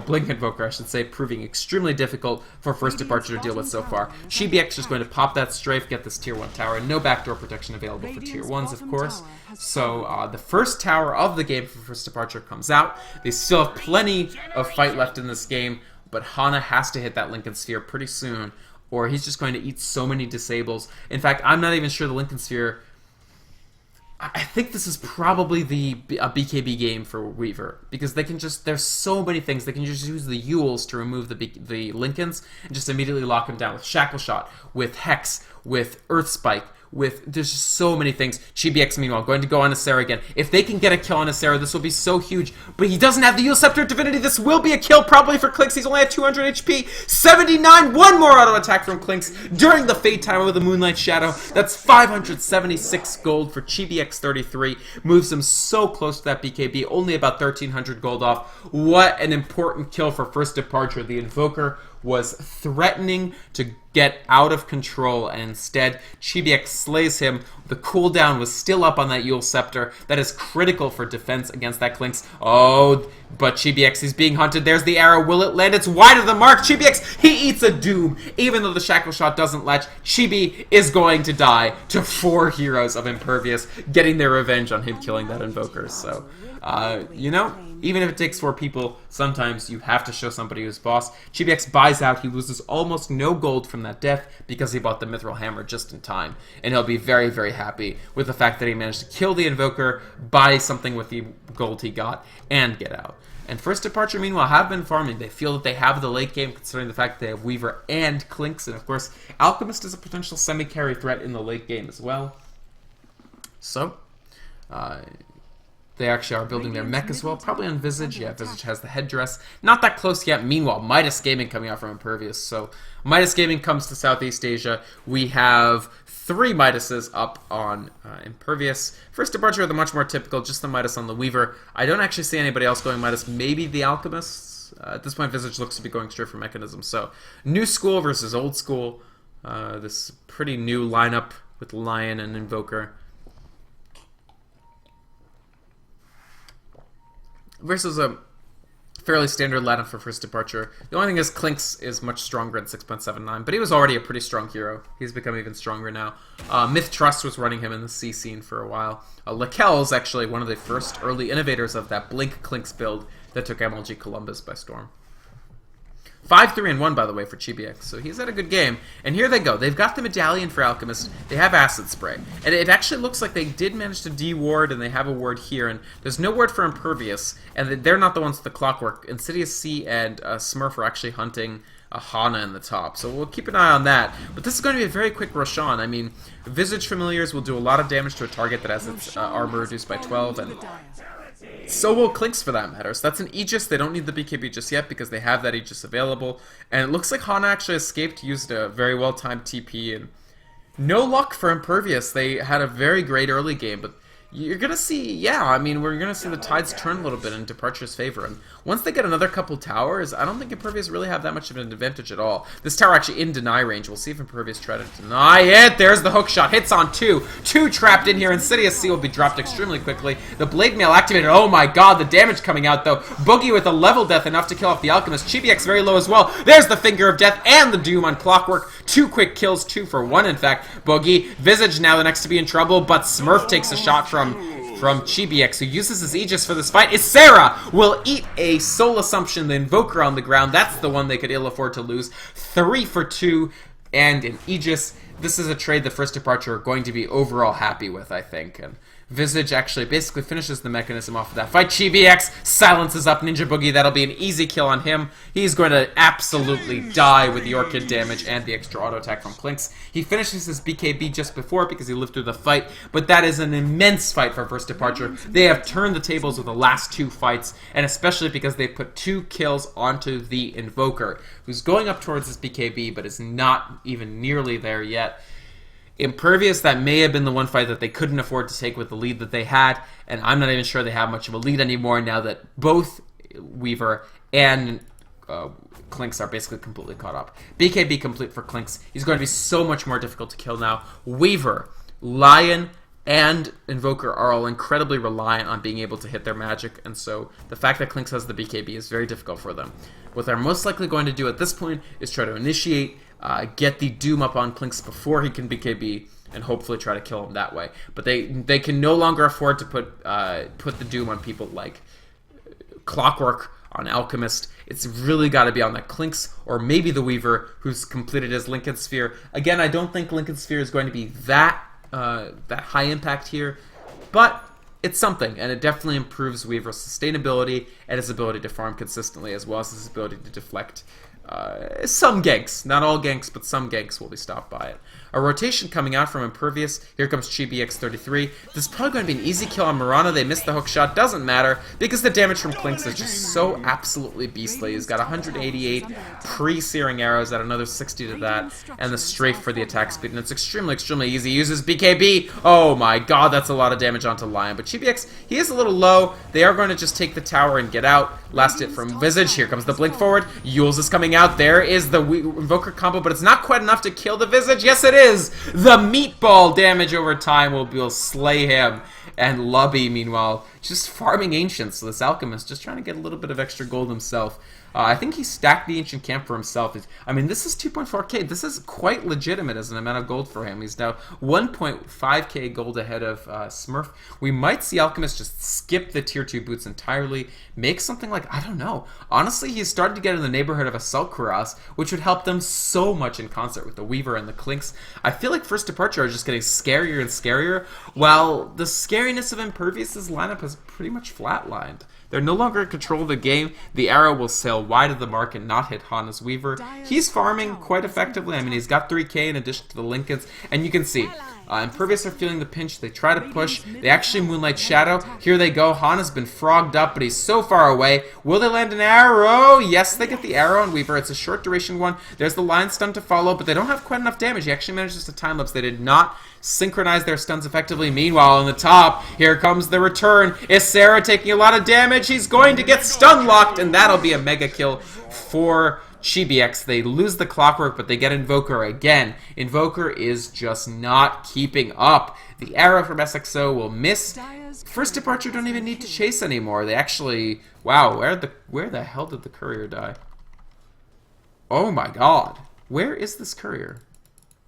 Blink Invoker, I should say, proving extremely difficult for First Departure to deal with so far. Chibiux is going to pop that strafe, get this tier 1 tower. No backdoor protection available for tier 1s, of course. So the first tower of the game for First Departure comes out. They still have plenty of fight left in this game, but Hana has to hit that Lincoln Sphere pretty soon, or he's just going to eat so many disables. In fact, I'm not even sure the Lincoln Sphere... I think this is probably a BKB game for Weaver, because they can just, there's so many things. They can just use the Yules to remove the Lincolns and just immediately lock them down with Shackle Shot, with Hex, with Earth Spike, there's just so many things. Chibiux, meanwhile, going to go on Asera again. If they can get a kill on Asera, this will be so huge. But he doesn't have the Yule Scepter of Divinity. This will be a kill probably for Clinks. He's only at 200 HP. 79. One more auto attack from Clinks during the Fade Timer with the Moonlight Shadow. That's 576 gold for Chibiux 33. Moves him so close to that BKB. Only about 1300 gold off. What an important kill for First Departure. The Invoker was threatening to get out of control, and instead Chibiux slays him. The cooldown was still up on that Yule Scepter. That is critical for defense against that Clinks. Oh, but Chibiux is being hunted. There's the arrow. Will it land? It's wide of the mark. Chibiux, he eats a Doom. Even though the Shackle Shot doesn't latch, Chibi is going to die to 4 heroes of Impervious, getting their revenge on him killing that Invoker. So, you know, even if it takes 4 people, sometimes you have to show somebody who's boss. Chibiux buys out. He loses almost no gold from that death because he bought the Mithril Hammer just in time. And he'll be very, very happy with the fact that he managed to kill the Invoker, buy something with the gold he got, and get out. And First Departure, meanwhile, have been farming. They feel that they have the late game, considering the fact that they have Weaver and Clinks. And, of course, Alchemist is a potential semi-carry threat in the late game as well. So, they actually are building their mech as well, probably on Visage. Yeah, Visage has the headdress. Not that close yet. Meanwhile, Midas Gaming coming out from Impervious. So Midas Gaming comes to Southeast Asia. We have 3 Midases up on Impervious. First Departure, the much more typical, just the Midas on the Weaver. I don't actually see anybody else going Midas. Maybe the Alchemists. At this point, Visage looks to be going straight for Mechanism. So new school versus old school. This pretty new lineup with Lion and Invoker. Versus a fairly standard lineup for First Departure. The only thing is Clinks is much stronger at 6.79, but he was already a pretty strong hero. He's become even stronger now. Myth Trust was running him in the C scene for a while. Lakel's actually one of the first early innovators of that Blink Clinks build that took MLG Columbus by storm. 5-3-1, by the way, for Chibiux, so he's had a good game. And here they go. They've got the Medallion for Alchemist. They have Acid Spray. And it actually looks like they did manage to de-ward, and they have a ward here. And there's no ward for Impervious, and they're not the ones with the Clockwork. Insidious C and Smurf are actually hunting a Hana in the top, so we'll keep an eye on that. But this is going to be a very quick Roshan. I mean, Visage Familiars will do a lot of damage to a target that has its armor reduced by 12, and so will Clinks for that matter. So that's an Aegis. They don't need the BKB just yet because they have that Aegis available. And it looks like Hana actually escaped, used a very well-timed TP, and no luck for Impervious. They had a very great early game, but you're going to see, yeah, I mean, we're going to see the tides turn a little bit in Departure's favor. And once they get another couple towers, I don't think Impervious really have that much of an advantage at all. This tower actually in deny range. We'll see if Impervious try to deny it. There's the hook shot. Hits on two. Two trapped in here. Insidious Sea will be dropped extremely quickly. The Blade Mail activated. Oh my god, the damage coming out though. Boogie with a level death enough to kill off the Alchemist. Chibi-X very low as well. There's the Finger of Death and the Doom on Clockwork. Two quick kills, 2 for 1 in fact. Boogie, Visage now the next to be in trouble, but Smurf takes a shot from Chibi-X, who uses his Aegis for this fight. Ysera will eat a Soul Assumption, the Invoker on the ground. That's the one they could ill afford to lose. 3 for 2, and an Aegis. This is a trade the First Departure are going to be overall happy with, I think. And Visage actually basically finishes the mechanism off of that fight. Chibi-X silences up Ninja Boogie. That'll be an easy kill on him. He's going to absolutely die with the Orchid damage and the extra auto attack from Clinks. He finishes his BKB just before because he lived through the fight, but that is an immense fight for First Departure. They have turned the tables with the last 2 fights, and especially because they put 2 kills onto the Invoker, who's going up towards his BKB, but is not even nearly there yet. Impervious, that may have been the one fight that they couldn't afford to take with the lead that they had, and I'm not even sure they have much of a lead anymore now that both Weaver and Clinks are basically completely caught up. BKB complete for Clinks. He's going to be so much more difficult to kill now. Weaver, Lion, and Invoker are all incredibly reliant on being able to hit their magic, and so the fact that Clinks has the BKB is very difficult for them. What they're most likely going to do at this point is try to initiate, get the Doom up on Clinks before he can BKB, and hopefully try to kill him that way. But they can no longer afford to put the Doom on people like Clockwork, on Alchemist. It's really got to be on the Clinks, or maybe the Weaver, who's completed his Lincoln Sphere. Again, I don't think Lincoln Sphere is going to be that high impact here, but it's something, and it definitely improves Weaver's sustainability and his ability to farm consistently, as well as his ability to deflect some ganks. Not all ganks, but some ganks will be stopped by it. A rotation coming out from Impervious. Here comes Chibi-X 33. This is probably going to be an easy kill on Mirana. They missed the hook shot. Doesn't matter, because the damage from Clinks is just so absolutely beastly. He's got 188 pre-searing arrows, at another 60 to that, and the strafe for the attack speed, and it's extremely, extremely easy. He uses BKB. Oh my god, that's a lot of damage onto Lion. But Chibi-X, he is a little low. They are going to just take the tower and get out. Last hit from Visage. Here comes the blink forward. Yules is coming out. There is the Invoker combo, but it's not quite enough to kill the Visage. Yes, it is. The meatball damage over time will slay him. And Lubby, meanwhile, just farming Ancients. So this Alchemist just trying to get a little bit of extra gold himself. I think he stacked the Ancient Camp for himself. I mean, this is 2.4k. This is quite legitimate as an amount of gold for him. He's now 1.5k gold ahead of Smurf. We might see Alchemist just skip the tier 2 boots entirely, make something like, I don't know. Honestly, he's starting to get in the neighborhood of Assault Cuirass, which would help them so much in concert with the Weaver and the Clinks. I feel like First Departure are just getting scarier and scarier, while the scariness of Impervious's lineup has pretty much flatlined. They're no longer in control of the game. The arrow will sail wide of the mark and not hit Hana's Weaver. He's farming quite effectively. I mean, he's got 3k in addition to the Lincolns. And you can see, Impervious are feeling the pinch. They try to push. They actually Moonlight Shadow. Here they go. Hana's been frogged up, but he's so far away. Will they land an arrow? Yes, they get the arrow on Weaver. It's a short duration one. There's the Lion stun to follow, but they don't have quite enough damage. He actually manages to time-lapse. They did not synchronize their stuns effectively. Meanwhile, on the top, here comes the return. Ysera taking a lot of damage. He's going to get stun locked, and that'll be a mega kill for Chibi-X. They lose the Clockwork, but they get Invoker again. Invoker is just not keeping up. The arrow from SXO will miss. First Departure don't even need to chase anymore. They actually... Wow, where the hell did the courier die? Oh my god. Where is this courier?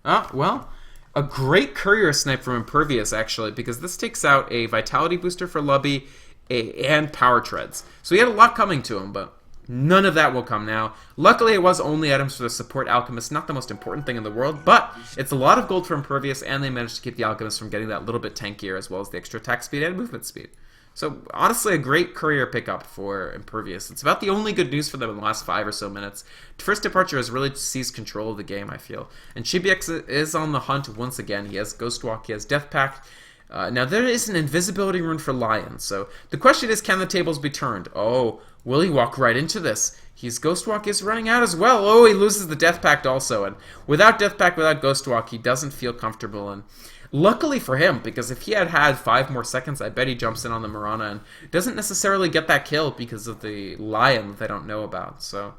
Well... A great courier snipe from Impervious, actually, because this takes out a Vitality booster for Lubby and Power Treads. So he had a lot coming to him, but none of that will come now. Luckily, it was only items for the support Alchemist, not the most important thing in the world, but it's a lot of gold for Impervious, and they managed to keep the Alchemist from getting that little bit tankier, as well as the extra attack speed and movement speed. So, honestly, a great courier pickup for Impervious. It's about the only good news for them in the last 5 or so minutes. First Departure has really seized control of the game, I feel. And Chibi-X is on the hunt once again. He has Ghost Walk, he has Death Pact. Now, there is an invisibility rune for Lion, so the question is, can the tables be turned? Oh, will he walk right into this? His Ghost Walk is running out as well. Oh, he loses the Death Pact also. And without Death Pact, without Ghost Walk, he doesn't feel comfortable. And Luckily for him, because if he had had 5 more seconds, I bet he jumps in on the Mirana and doesn't necessarily get that kill because of the Lion that they don't know about. So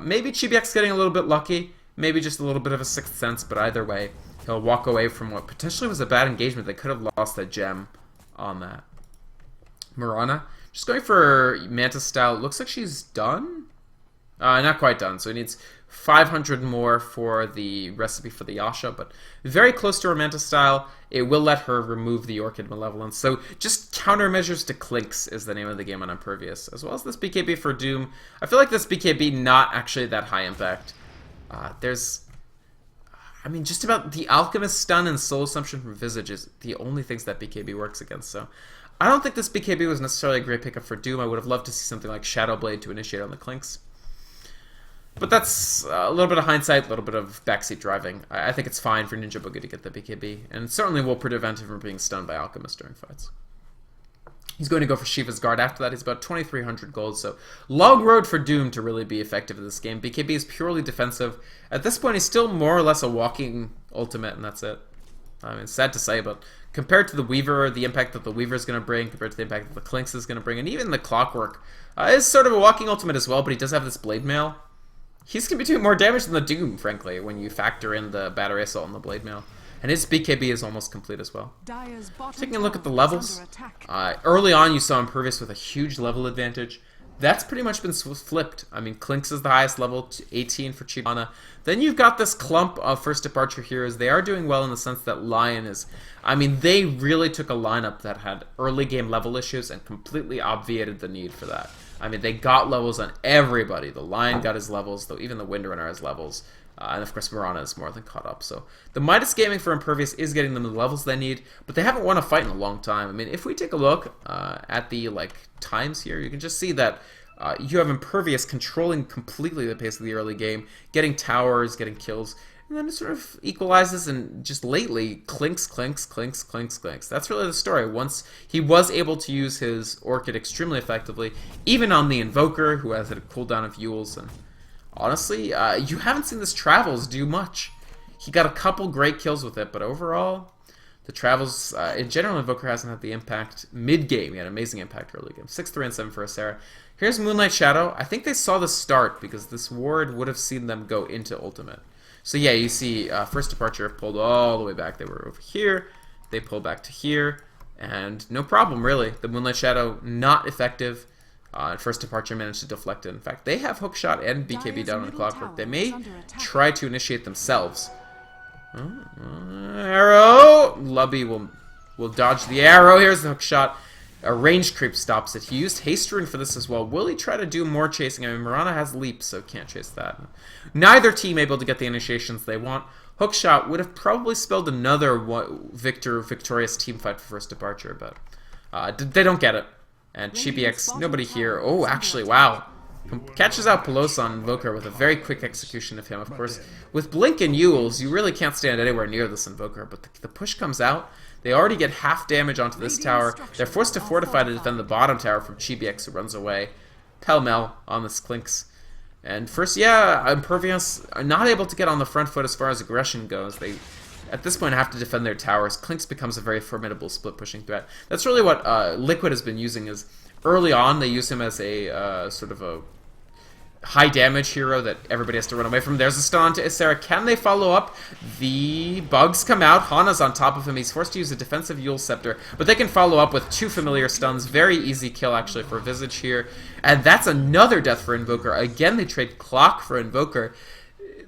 maybe Chibiek's getting a little bit lucky, maybe just a little bit of a sixth sense, but either way, he'll walk away from what potentially was a bad engagement. They could have lost that gem on that. Mirana, just going for Mantis style. Looks like she's done? Not quite done, so it needs 500 more for the recipe for the Yasha, but very close to her Mantis style. It will let her remove the Orchid Malevolence. So just countermeasures to Clinks is the name of the game on Impervious, as well as this BKB for Doom. I feel like this BKB not actually that high impact. Just about the Alchemist stun and Soul Assumption from Visage is the only things that BKB works against, so I don't think this BKB was necessarily a great pickup for Doom. I would have loved to see something like Shadow Blade to initiate on the Clinks. But that's a little bit of hindsight, a little bit of backseat driving. I think it's fine for Ninja Boogie to get the BKB, and certainly will prevent him from being stunned by Alchemist during fights. He's going to go for Shiva's Guard after that. He's about 2,300 gold, so long road for Doom to really be effective in this game. BKB is purely defensive. At this point, he's still more or less a walking ultimate, and that's it. I mean, it's sad to say, but compared to the Weaver, the impact that the Weaver is going to bring, compared to the impact that the Clinks is going to bring, and even the Clockwork is sort of a walking ultimate as well, but he does have this Blade Mail. He's going to be doing more damage than the Doom, frankly, when you factor in the Battery Assault and the Blade Mail. And his BKB is almost complete as well. Taking a look at the levels, early on you saw Impervious with a huge level advantage. That's pretty much been flipped. I mean, Clinks is the highest level, 18 for Chibana. Then you've got this clump of first departure heroes. They are doing well in the sense that Lion is... I mean, they really took a lineup that had early game level issues and completely obviated the need for that. I mean, they got levels on everybody. The Lion got his levels, though even the Windrunner has levels. And of course, Mirana is more than caught up. So the Midas Gaming for Impervious is getting them the levels they need, but they haven't won a fight in a long time. I mean, if we take a look at the times here, you can just see that you have Impervious controlling completely the pace of the early game, getting towers, getting kills, and then it sort of equalizes, and just lately, clinks, clinks, clinks, clinks, clinks. That's really the story. Once he was able to use his Orchid extremely effectively, even on the Invoker, who has a cooldown of Yules, and honestly, you haven't seen this Travels do much. He got a couple great kills with it, but overall, the Travels, in general, Invoker hasn't had the impact mid-game. He had amazing impact early game. 6-3 and 7 for Asera. Here's Moonlight Shadow. I think they saw the start, because this ward would have seen them go into Ultimate. So yeah, you see First Departure pulled all the way back. They were over here. They pulled back to here. And no problem, really. The Moonlight Shadow, not effective. First Departure managed to deflect it. In fact, they have Hookshot and BKB down on Clockwork. They may try to initiate themselves. Arrow! Lubby will dodge the arrow. Here's the Hookshot. A range creep stops it. He used Haste Rune for this as well. Will he try to do more chasing? I mean, Mirana has Leap, so can't chase that. Neither team able to get the initiations they want. Hookshot would have probably spelled another victorious team fight for First Departure, but they don't get it. And ChibiX, nobody here. Oh, actually, wow. Catches out Pelosa on Invoker with a very quick execution of him, of course. With Blink and Yules, you really can't stand anywhere near this Invoker, but the push comes out. They already get half damage onto this tower. They're forced to fortify to defend the bottom tower from ChibiX, who runs away. Pell-mell on this Clinks. And first, yeah, Impervious are not able to get on the front foot as far as aggression goes. They, at this point, have to defend their towers. Clinks becomes a very formidable split-pushing threat. That's really what Liquid has been using. Is early on, they use him as a sort of a high-damage hero that everybody has to run away from. There's a stun to Asera. Can they follow up? The bugs come out. Hana's on top of him. He's forced to use a defensive Yule Scepter, but they can follow up with 2 familiar stuns. Very easy kill, actually, for Visage here. And that's another death for Invoker. Again, they trade Clock for Invoker.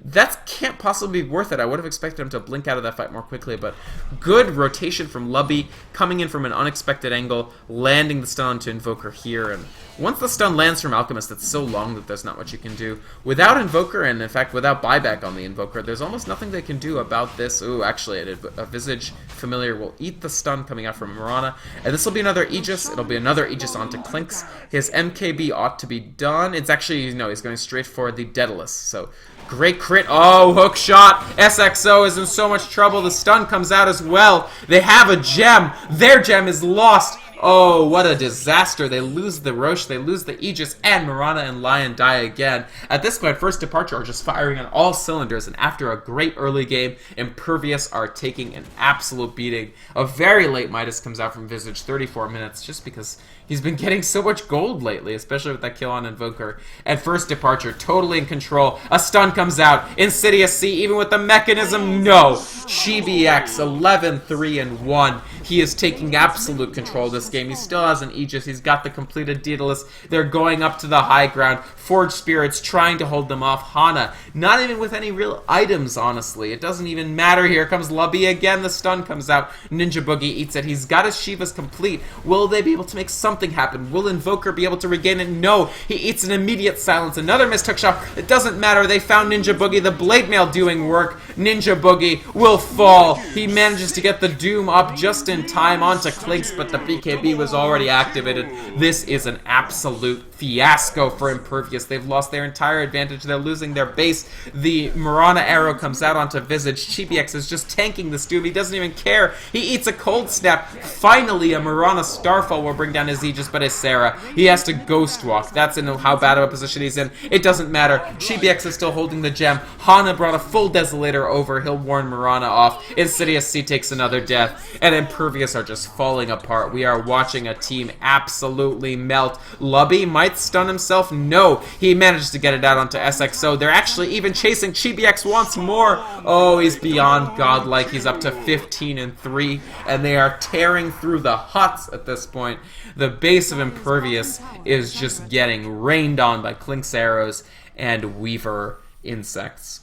That can't possibly be worth it. I would have expected him to blink out of that fight more quickly, but good rotation from Lubby, coming in from an unexpected angle, landing the stun to Invoker here, and once the stun lands from Alchemist, it's so long that there's not much you can do. Without Invoker, and in fact without buyback on the Invoker, there's almost nothing they can do about this. Ooh, actually, a Visage Familiar will eat the stun coming out from Mirana, and this will be another Aegis. It'll be another Aegis onto Clinks. His MKB ought to be done. It's actually, no, he's going straight for the Daedalus, so great crit. Oh, hook shot. SXO is in so much trouble. The stun comes out as well. They have a gem. Their gem is lost. Oh, what a disaster. They lose the Roche, they lose the Aegis, and Mirana and Lion die again. At this point, First Departure are just firing on all cylinders, and after a great early game, Impervious are taking an absolute beating. A very late Midas comes out from Visage, 34 minutes, just because he's been getting so much gold lately, especially with that kill on Invoker. And First Departure, totally in control. A stun comes out. Insidious C, even with the mechanism, no. Chibi X, 11-3-1. He is taking absolute control of this game. He still has an Aegis. He's got the completed Daedalus. They're going up to the high ground. Forged Spirits trying to hold them off. Hana, not even with any real items, honestly. It doesn't even matter. Here comes Lubby again. The stun comes out. Ninja Boogie eats it. He's got his Shivas complete. Will they be able to make something happen? Will Invoker be able to regain it? No. He eats an immediate silence. Another missed hook shot. It doesn't matter. They found Ninja Boogie. The Blade Mail doing work. Ninja Boogie will fall. He manages to get the Doom up just in time onto Clinks, but the BKB was already activated. This is an absolute fiasco for Impervious. They've lost their entire advantage. They're losing their base. The Mirana arrow comes out onto Visage. Chibi-X is just tanking this Doom. He doesn't even care. He eats a cold snap. Finally, a Mirana Starfall will bring down his Aegis, but his Sarah. He has to Ghost Walk. That's in how bad of a position he's in. It doesn't matter. Chibi-X is still holding the gem. Hana brought a full Desolator over. He'll warn Mirana off. Insidious C takes another death. And Impervious are just falling apart. We are watching a team absolutely melt. Lubby might stun himself. No. He manages to get it out onto SXO. They're actually even chasing. Chibi-X wants more. Oh, he's beyond godlike. He's up to 15-3. And they are tearing through the huts at this point. The base of Impervious is just getting rained on by Clink's arrows and Weaver insects.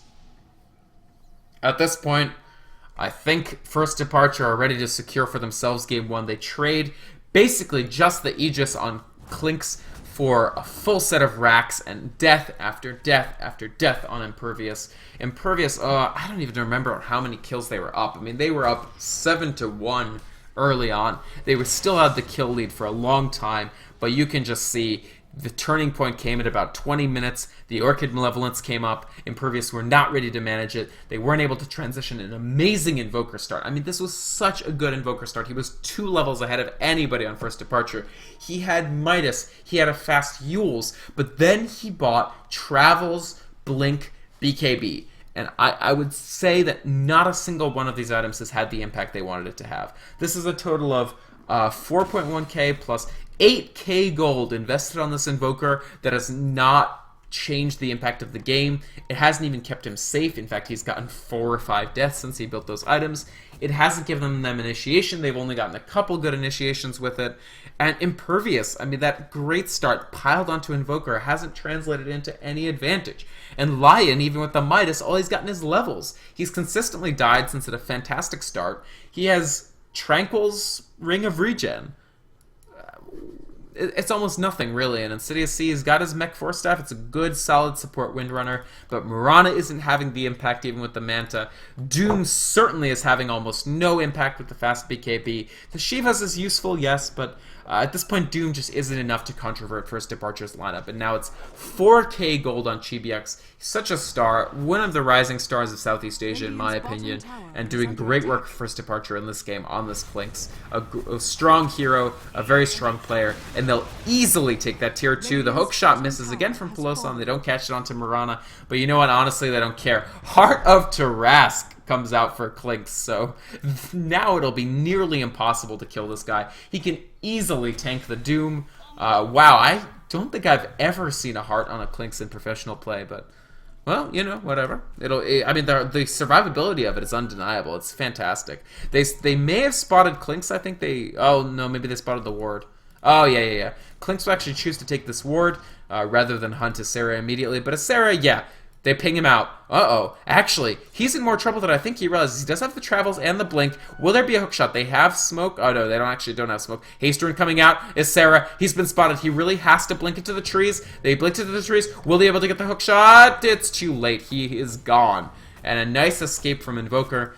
At this point, I think First Departure are ready to secure for themselves Game 1. They trade basically just the Aegis on Clinks for a full set of racks and death after death after death on Impervious. Impervious, I don't even remember how many kills they were up. I mean, they were up 7-1 early on. They were still had the kill lead for a long time, but you can just see the turning point came at about 20 minutes. The Orchid Malevolence came up. Impervious were not ready to manage it. They weren't able to transition an amazing Invoker start. I mean, this was such a good Invoker start. He was 2 levels ahead of anybody on First Departure. He had Midas. He had a fast Yules. But then he bought Travels, Blink, BKB. And I would say that not a single one of these items has had the impact they wanted it to have. This is a total of 4.1k plus 8k gold invested on this Invoker that has not changed the impact of the game. It hasn't even kept him safe. In fact, he's gotten 4 or 5 deaths since he built those items. It hasn't given them initiation. They've only gotten a couple good initiations with it. And Impervious, I mean, that great start piled onto Invoker hasn't translated into any advantage. And Lion, even with the Midas, all he's gotten is levels. He's consistently died since at a fantastic start. He has Tranquil's Ring of Regen. It's almost nothing, really, and Insidious C has got his Mech Force Staff. It's a good, solid support Windrunner, but Mirana isn't having the impact even with the Manta. Doom certainly is having almost no impact with the fast BKB. The Shivas is useful, yes, but at this point, Doom just isn't enough to controvert First Departure's lineup, and now it's 4k gold on Chibi-X. He's such a star, one of the rising stars of Southeast Asia, in my opinion, and doing great work for First Departure in this game on this Clinks. A strong hero, a very strong player, and they'll easily take that tier 2. The hook shot misses again from Peloson. They don't catch it onto Mirana, but you know what? Honestly, they don't care. Heart of Tarask comes out for Clinks, so now it'll be nearly impossible to kill this guy. He can easily tank the Doom. Wow, I don't think I've ever seen a heart on a Clinks in professional play, but well, you know, whatever. I mean, the survivability of it is undeniable. It's fantastic. They may have spotted Clinks. I think they. Oh no, maybe they spotted the ward. Oh yeah. Clinks will actually choose to take this ward rather than hunt Asera immediately. But Asera, yeah. They ping him out. Uh-oh. Actually, he's in more trouble than I think he realizes. He does have the Travels and the Blink. Will there be a hookshot? They have smoke. Oh, no, they don't have smoke. Hasterun coming out is Sarah. He's been spotted. He really has to blink into the trees. They blinked into the trees. Will they be able to get the hookshot? It's too late. He is gone. And a nice escape from Invoker.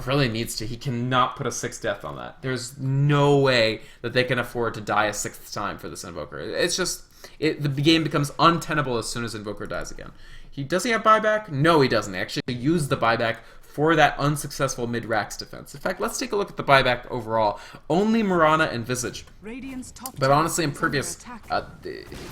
Really needs to. He cannot put a 6th death on that. There's no way that they can afford to die a 6th time for this Invoker. It's just... the game becomes untenable as soon as Invoker dies again. Does he have buyback? No, he doesn't. They actually use the buyback for that unsuccessful mid-Rax defense. In fact, let's take a look at the buyback overall. Only Mirana and Visage. Radiant's top But tower honestly, is under Impervious, attack.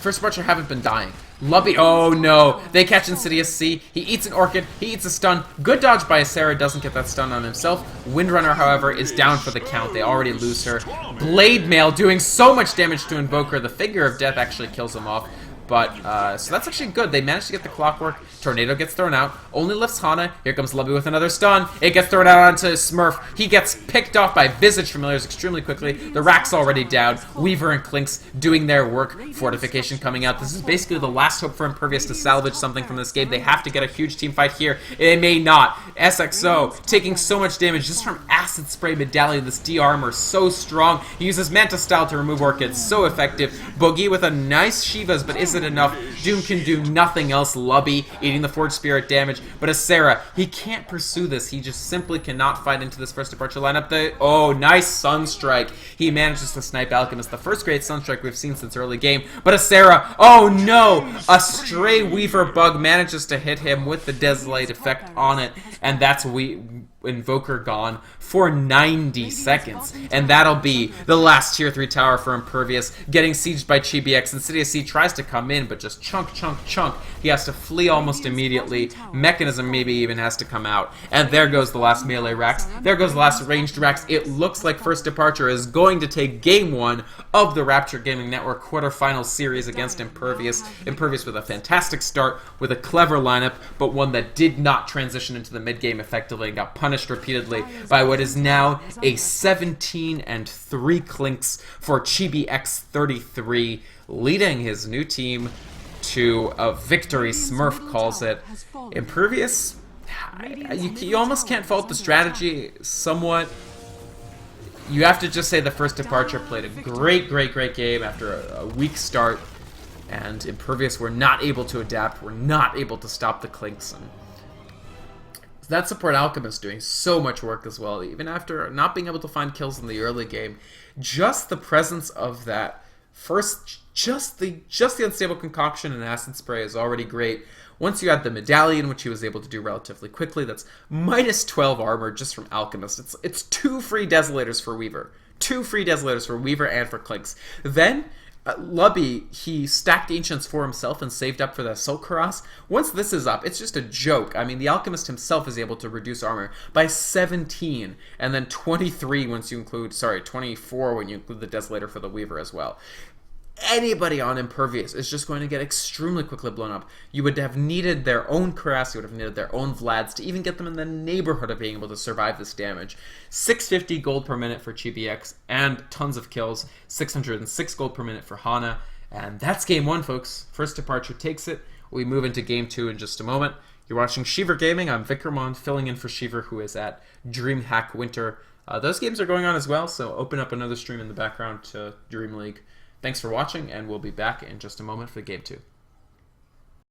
First Rapture haven't been dying. Lubby, oh no, they catch Insidious C. He eats an Orchid, he eats a stun. Good dodge by Sarah, doesn't get that stun on himself. Windrunner, however, is down for the count. They already lose her. Blade Mail doing so much damage to Invoker. The Figure of Death actually kills him off. But, so that's actually good. They managed to get the Clockwork. Tornado gets thrown out. Only lifts Hana. Here comes Lubby with another stun. It gets thrown out onto Smurf. He gets picked off by Visage Familiars extremely quickly. The Rack's already down. Weaver and Clinks doing their work. Fortification coming out. This is basically the last hope for Impervious to salvage something from this game. They have to get a huge team fight here. They may not. SXO taking so much damage just from Acid Spray Medallion. This D-Armor so strong. He uses Manta Style to remove Orchids. So effective. Boogie with a nice Shivas, but is it enough? Doom can do nothing else. Lubby eating the Forge Spirit damage, but Asera, he can't pursue this. He just simply cannot fight into this first departure lineup. Oh, nice Sunstrike. He manages to snipe Alchemist, the first great Sunstrike we've seen since early game. But Asera, oh no! A stray Weaver bug manages to hit him with the Desolate effect on it, and that's Invoker gone for 90 seconds. And that'll be the last tier 3 tower for Impervious, getting sieged by ChibiX. Insidious C tries to come in, but just chunk. He has to flee almost immediately. Mechanism maybe even has to come out. And there goes the last melee Rax. There goes the last ranged Rax. It looks like First Departure is going to take game 1 of the Rapture Gaming Network quarterfinal series against Impervious. Impervious with a fantastic start, with a clever lineup, but one that did not transition into the mid-game effectively and got punished repeatedly by what is now a 17-3 Clinks for ChibiX 33, leading his new team to a victory. Smurf calls it. Impervious, you almost can't fault the strategy somewhat. You have to just say the First Departure played a great game after a weak start, and Impervious were not able to adapt, were not able to stop the Clinks. And that support Alchemist doing so much work as well, even after not being able to find kills in the early game. Just the presence of that first, just the unstable concoction and acid spray is already great. Once you add the medallion, which he was able to do relatively quickly, that's minus 12 armor just from Alchemist. It's 2 free Desolators for Weaver. 2 free Desolators for Weaver and for Clinks. Then Lubby, he stacked Ancients for himself and saved up for the Assault Cuirass. Once this is up, it's just a joke. I mean, the Alchemist himself is able to reduce armor by 17, and then 23 once you include, 24 when you include the Desolator for the Weaver as well. Anybody on Impervious is just going to get extremely quickly blown up. You would have needed their own Cuirass, you would have needed their own Vlads to even get them in the neighborhood of being able to survive this damage. 650 gold per minute for ChibiX, and tons of kills. 606 gold per minute for Hana. And that's game 1, folks. First Departure takes it. We move into game 2 in just a moment. You're watching Shiver Gaming. I'm Vikramon, filling in for Shiver, who is at DreamHack Winter. Those games are going on as well, so open up another stream in the background to Dream League. Thanks for watching, and we'll be back in just a moment for Game 2.